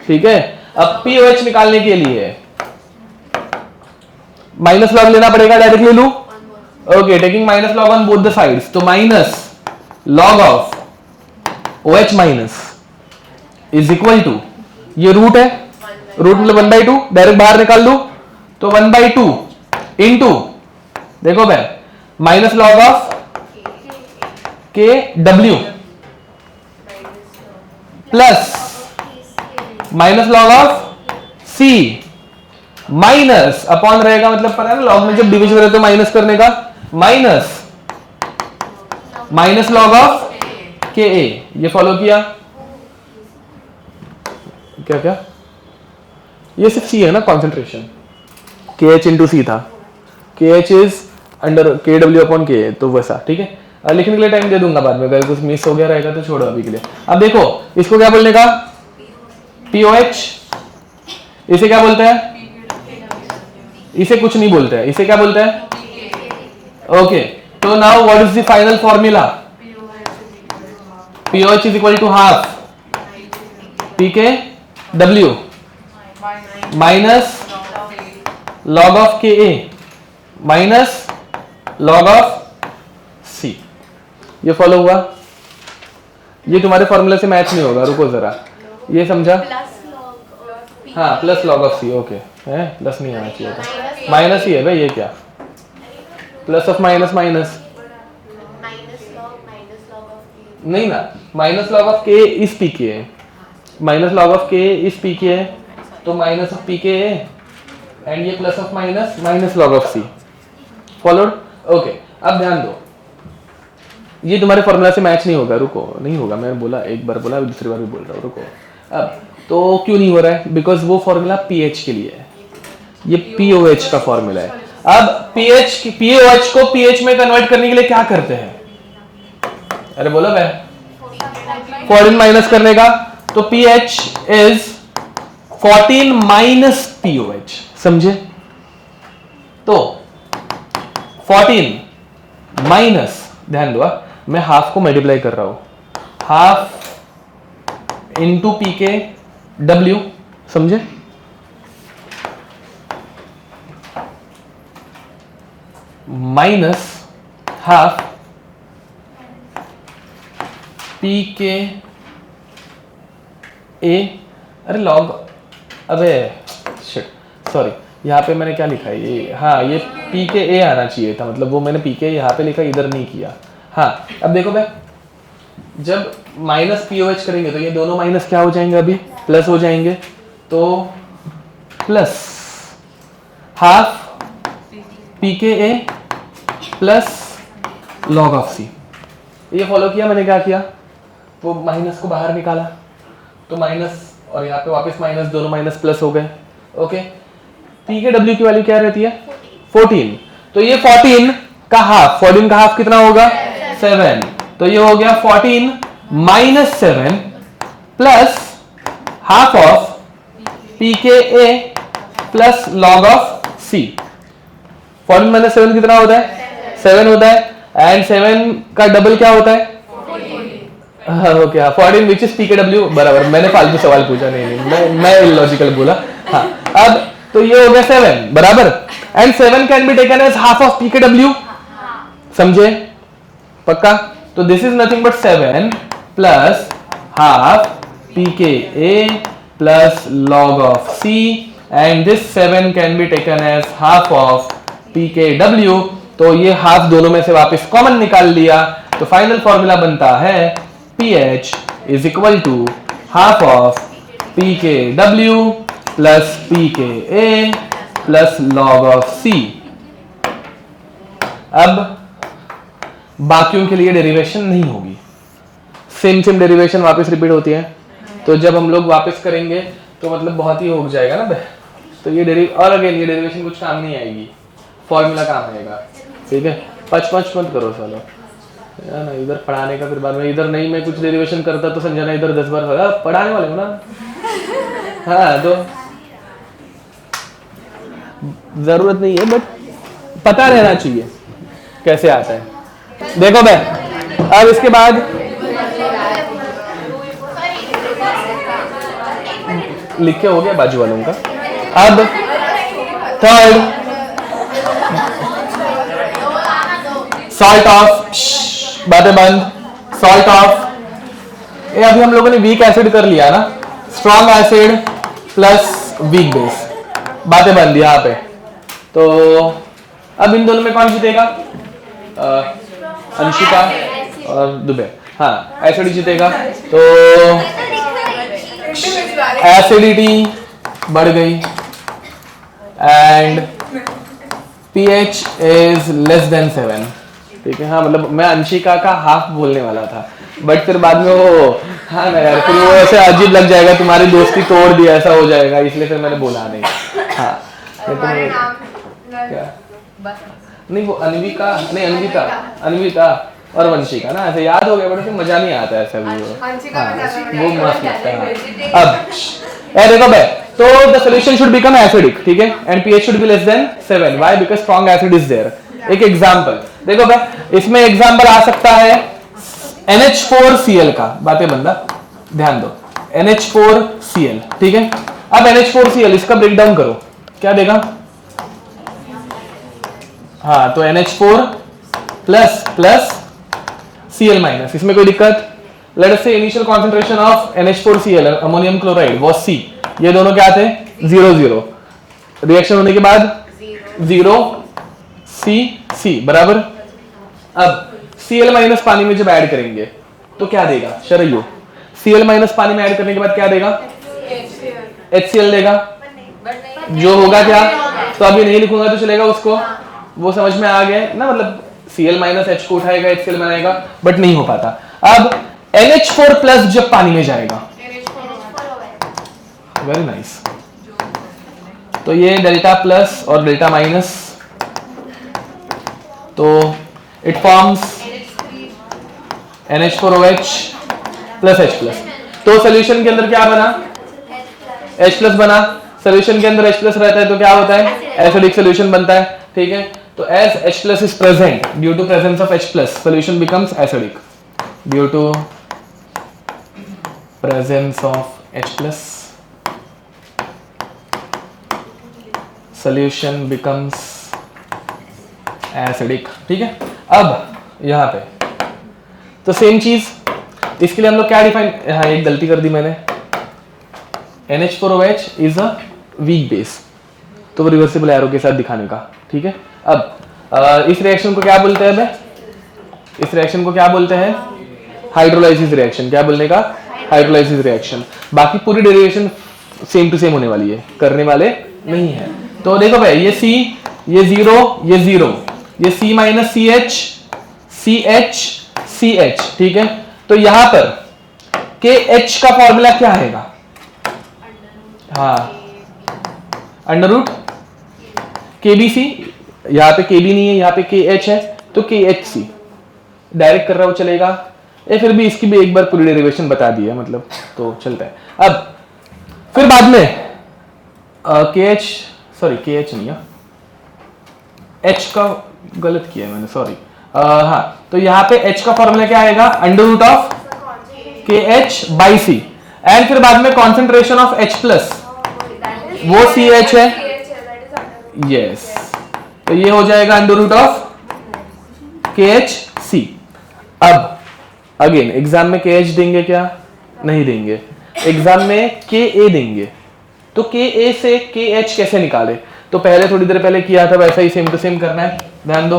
ठीक है। अब POH निकालने के लिए माइनस लॉग लेना पड़ेगा, डायरेक्ट ले लू। Okay, taking minus log on both the sides, तो minus log of OH minus is equal to, ये रूट है, रूट मतलब 1/2, डायरेक्ट बाहर निकाल दो, तो 1/2 इंटू, देखो भाई, minus log of KW plus minus log of C minus upon रहेगा, मतलब पता है ना लॉग में जब डिवीजन रहे तो माइनस करने का, माइनस लॉग ऑफ KA। ये फॉलो किया, क्या क्या, ये सिर्फ C है ना कॉन्सेंट्रेशन, KH इंटू C था, KH is under KW upon KA, तो वैसा, ठीक है। लिखने के लिए टाइम दे दूंगा बाद में, अगर कुछ मिस हो गया रहेगा तो छोड़ो अभी के लिए। अब देखो इसको क्या बोलने का, POH, इसे क्या बोलते हैं, इसे कुछ नहीं बोलते हैं, इसे क्या बोलते हैं, ओके। तो now what is the final formula, POH is equal to half PKW minus log of KA minus log of C। ये फॉलो हुआ, ये तुम्हारे फॉर्मूला से मैच नहीं होगा, रुको जरा, ये समझा, हाँ plus log of C, okay है, प्लस नहीं आना चाहिए था, माइनस ही है भाई, ये क्या, प्लस ऑफ माइनस माइनस नहीं ना, minus log of K is PK है, minus log of K is PK है, तो माइनस ऑफ PK है, एंड ये plus of minus minus log of C, followed. Okay, अब ध्यान दो, ये तुम्हारे फॉर्मूला से मैच नहीं होगा, रुको, नहीं होगा, मैंने बोला, एक बार बोला, दूसरी बार भी बोल रहा हूँ, रुको। अब तो क्यों नहीं हो रहा है, बिकॉज वो फॉर्मूला pH के लिए है, ये POH का फॉर्मूला है। अब POH को pH में कन्वर्ट करने के लिए क्या करते हैं, अरे बोलो भाई, 14 माइनस करने का, तो pH इज 14 माइनस POH, समझे। तो 14 माइनस, ध्यान दो, मैं हाफ को मल्टीप्लाई कर रहा हूं, हाफ इंटू PKW, समझे, माइनस हाफ पी के ए, अरे लॉग, अबे शिट सॉरी, यहाँ पे मैंने क्या लिखा है ये, हाँ ये पी के ए आना चाहिए था, मतलब वो मैंने पी के यहाँ पे लिखा, इधर नहीं किया। हाँ अब देखो भाई, जब माइनस पी ओ एच करेंगे तो ये दोनों माइनस क्या हो जाएंगे, अभी प्लस हो जाएंगे, तो plus half p K a plus log of सी। ये फॉलो किया मैंने, क्या किया, वो माइनस को बाहर निकाला तो माइनस, और यहाँ पे वापस माइनस, दोनों माइनस प्लस हो गए। ओके, पी के डब्ल्यू की वैल्यू क्या रहती है 14, तो ये 14 का हाफ, 14 का हाफ कितना होगा 7, तो ये हो गया 14 minus 7 plus half of p K a plus log of C. 14 minus 7 कितना होता है 7 होता है, एंड 7 का डबल क्या होता है okay, 14 which is P K W, बराबर, मैंने फालतू सवाल पूछा, नहीं मैं इलॉजिकल बोला। हाँ अब तो ये हो गया 7 बराबर, and 7 can be taken as half of p K डब्ल्यू, समझे पक्का, तो this is nothing but 7 plus half p K a plus log of C, and this 7 can be taken as half of p K डब्ल्यू, तो ये half दोनों में से वापस कॉमन निकाल लिया, तो फाइनल फॉर्मूला बनता है PH is equal to half of PKW plus PKA plus log of C। अब बाकियों के लिए डेरिवेशन नहीं होगी, सेम डेरिवेशन वापस रिपीट होती है, तो जब हम लोग वापस करेंगे तो मतलब बहुत ही हो जाएगा ना, तो ये और अगेन ये डेरिवेशन कुछ काम नहीं आएगी, फॉर्मूला काम आएगा, ठीक है। पच मत करो चलो यार ना, इधर पढ़ाने का फिर बाद में, इधर नहीं मैं कुछ डेरिवेशन करता तो संजना इधर 10 बार होगा, पढ़ाने वाले हो ना। हाँ तो जरूरत नहीं है, बट पता रहना चाहिए कैसे आता है। देखो भाई, अब इसके बाद लिख के हो गया बाजू वालों का। अब थर्ड सॉल्ट ऑफ, बातें बंद, सॉल्ट ऑफ, ये अभी हम लोगों ने वीक एसिड कर लिया ना, strong acid plus weak base, बातें बंद यहाँ पे। तो अब इन दोनों में कौन जीतेगा, अंशिका और दुबे, हाँ एसिड जीतेगा, तो एसिडिटी बढ़ गई and pH is less than 7, ठीक है। हाँ मतलब मैं अंशिका का हाफ बोलने वाला था, बट फिर बाद में वो, हाँ ना यार, फिर वो ऐसे अजीब लग जाएगा, तुम्हारी दोस्ती तोड़ दी ऐसा हो जाएगा, इसलिए फिर मैंने बोला नहीं। हाँ क्या नहीं, वो अनविका और वंशिका ना, ऐसे याद हो गया, बट फिर मजा नहीं आता ऐसा भी, वो मस्त लगता है। अब देखो भाई, तो the solution should become acidic, ठीक है, and pH should be less than 7, why, because strong acid is there। एक एग्जांपल देखो भाई, इसमें एग्जांपल आ सकता है NH4Cl का, बातें बंदा ध्यान दो, NH4Cl, ठीक है। अब NH4Cl इसका ब्रेक डाउन करो, क्या देगा, हाँ तो NH4 plus plus Cl minus, इसमें कोई दिक्कत, लेट अस से initial concentration of NH4Cl ammonium chloride was C, ये दोनों क्या थे 0 0, रिएक्शन होने के बाद 0 C बराबर। अब Cl माइनस पानी में जब ऐड करेंगे तो क्या देगा शरयू, Cl माइनस पानी में ऐड करने के बाद क्या देगा HCl देगा, जो होगा क्या, तो अभी नहीं लिखूंगा तो चलेगा, उसको वो समझ में आ गया ना, मतलब Cl माइनस H को उठाएगा HCl बनाएगा, बट नहीं हो पाता। अब NH4 प्लस जब पानी में जाएगा, वेरी नाइस, तो ये डेल्टा प्लस और डेल्टा माइनस, तो it forms NH4OH plus H plus, तो सोल्यूशन के अंदर क्या बना H प्लस बना, सोल्यूशन के अंदर H प्लस रहता है तो क्या होता है एसिडिक सोल्यूशन बनता है, ठीक है। तो as H plus is present, due to presence of H plus, solution becomes acidic, due to presence of H plus, solution becomes acidic, ठीक है। अब यहाँ पे तो सेम चीज, इसके लिए हम लोग क्या डिफाइन, हाँ एक गलती कर दी मैंने, NH4OH is a weak base, तो वो रिवर्सिबल एरो के साथ दिखाने का, ठीक है। अब इस रिएक्शन को क्या बोलते हैं बे? इस रिएक्शन को क्या बोलते हैं? Hydrolysis reaction. क्या बोलने का? Hydrolysis reaction. बाकी पूरी डेरिवेशन सेम टू सेम होने वाली है, करने वाले नहीं है। तो देखो भाई, ये C, ये 0, ये 0, ये C minus CH, CH, CH, ठीक है। तो यहां पर KH का फॉर्मूला क्या आएगा? हाँ, अंडर रूट KBC, यहाँ पे KB नहीं है, यहाँ पे KH है, तो KHC डायरेक्ट कर रहा हो चलेगा। ये फिर भी इसकी भी एक बार पूरी डेरिवेशन बता दी है, मतलब तो चलता है। अब फिर बाद में KH, सॉरी KH नहीं है, H का गलत किया है मैंने, सॉरी। हाँ, तो यहाँ पे H का फॉर्मूला क्या आएगा? Under root of KH by C, and फिर बाद में कॉन्सेंट्रेशन ऑफ H प्लस, वो CH है, यस, तो ये हो जाएगा अंडर रूट ऑफ KHC। अब अगेन एग्जाम में KH देंगे क्या? नहीं देंगे, एग्जाम में KA देंगे। तो KA से KH कैसे निकाले? तो पहले थोड़ी देर पहले किया था, वैसा ही सेम टू सेम करना है, ध्यान दो।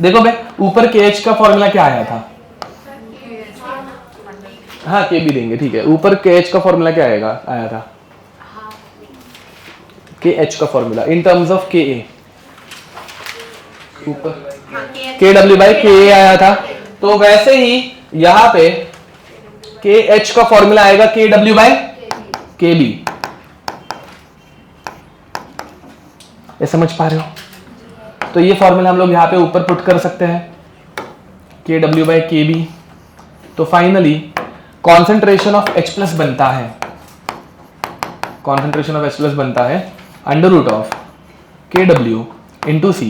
देखो भाई, ऊपर KH का फॉर्मूला क्या आया था? हाँ, K भी देंगे, ठीक है। ऊपर KH का फॉर्मूला क्या आया था? KH का formula in terms of KA, ऊपर KW बाई KA आया था। तो वैसे ही यहां पे KH का फॉर्मूला आएगा KW बाई KB। ये समझ पा रहे हो? तो ये फॉर्मूला हम लोग यहाँ पे ऊपर पुट कर सकते हैं, KW बाई KB। तो finally concentration of H plus बनता है, कॉन्सेंट्रेशन ऑफ H प्लस बनता है under root of KW into C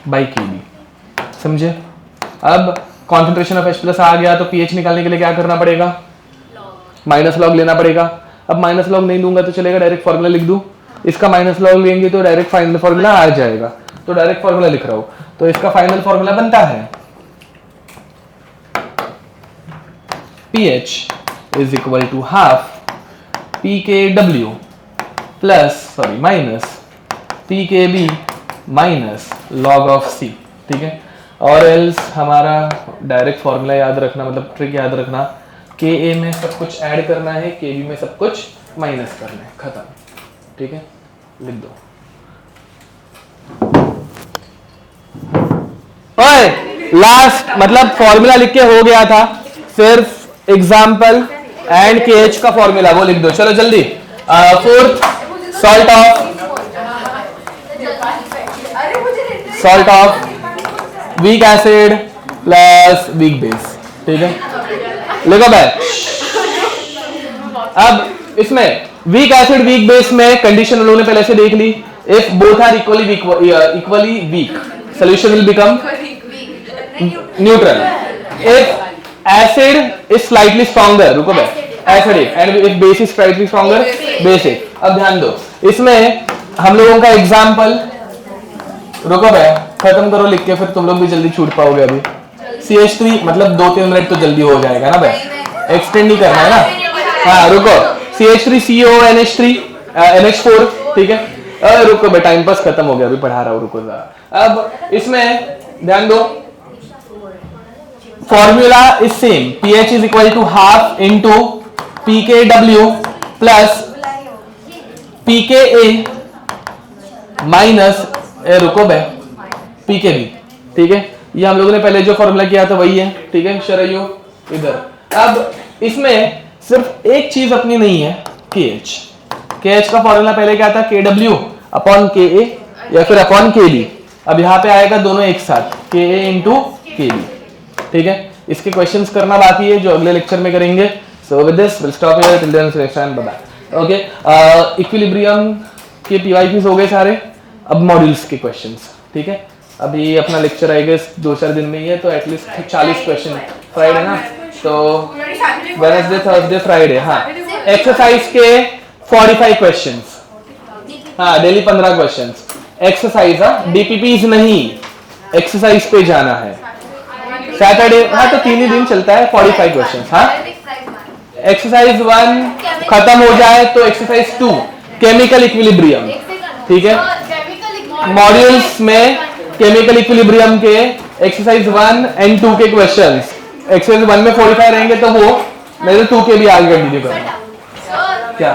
by KB। समझे? अब कॉन्सेंट्रेशन ऑफ H प्लस आ गया, तो pH निकालने के लिए क्या करना पड़ेगा? माइनस लॉग लेना पड़ेगा। अब माइनस लॉग नहीं लूंगा तो चलेगा, डायरेक्ट फॉर्मूला लिख दूं। इसका माइनस लॉग लेंगे तो डायरेक्ट फाइनल फॉर्मूला आ जाएगा, तो डायरेक्ट फॉर्मूला लिख रहा हूं। तो इसका फाइनल फॉर्मूला बनता है pH is equal to half pKW plus, sorry, minus pKB minus log of C, ठीक है। और एल्स हमारा डायरेक्ट फॉर्मूला याद रखना, मतलब ट्रिक याद रखना, KA में सब कुछ ऐड करना है, KB में सब कुछ माइनस करना है, खत्म, ठीक है। लिख दो। ओए, लास्ट मतलब फॉर्मूला लिख के हो गया था, सिर्फ एग्जाम्पल एंड KH का फॉर्मूला वो लिख दो। चलो जल्दी। Fourth, salt of weak acid plus weak base, ठीक है। लिखो भाई। अब इसमें वीक एसिड वीक बेस में कंडीशन उन्होंने पहले से देख ली। If both are equally weak, solution will become neutral. If acid is slightly stronger, रुको भाई, acidic, and if base is slightly stronger, basic. अब ध्यान दो, इसमें हम लोगों का एग्जाम्पल, रुको भाई, खत्म करो लिख के, फिर तुम लोग भी जल्दी छूट पाओगे। अभी CH3 मतलब 2-3 मिनट तो जल्दी हो जाएगा ना भाई, एक्सटेंड नहीं करना है ना। हाँ रुको, CH3CO NH4, ठीक है। रुको भाई, टाइम पास खत्म हो गया, अभी पढ़ा रहा हूँ, रुको जरा। अब इसमें ध्यान दो, formula is same, pH is equal to half into pKW plus pKa minus, रुको भाई, pKb, ठीक है। ये हम लोगों ने पहले जो फॉर्मूला किया था वही है, ठीक है। शरयू इधर। अब इसमें सिर्फ एक चीज अपनी नहीं है, KH का फॉर्मूला पहले क्या था? KW अपॉन KA या फिर अपॉन KB। अब यहाँ पे आएगा दोनों एक साथ, KA इंटू KB, ठीक है। इसके क्वेश्चंस करना बाकी है जो अगले लेक्चर में करेंगे। So with this will stop here, till then next time, bye bye. Okay, equilibrium के PYQs हो गए सारे, अब मॉड्यूल्स के क्वेश्चंस, ठीक है। अभी अपना लेक्चर आएगा 2-4 दिन में ही है, तो एटलीस्ट 40 क्वेश्चन, फ्राइडे ना, तो वेडनेसडे थर्सडे फ्राइडे, हाँ। एक्सरसाइज के 45 क्वेश्चंस, हाँ, डेली 15 क्वेश्चंस एक्सरसाइज, हाँ, DPPs नहीं, एक्सरसाइज पे जाना है। सैटरडे, हाँ तो 3 ही दिन चलता है, 45 क्वेश्चन। हाँ, एक्सरसाइज 1 खत्म हो जाए तो एक्सरसाइज 2 केमिकल इक्विलिब्रियम, ठीक है। मॉड्यूल्स में केमिकल इक्विलिब्रियम के एक्सरसाइज 1 एंड 2 के क्वेश्चंस, एक्सरसाइज 1 में 45 रहेंगे तो वो मेरे 2 के भी आगे कंटिन्यू करना। क्या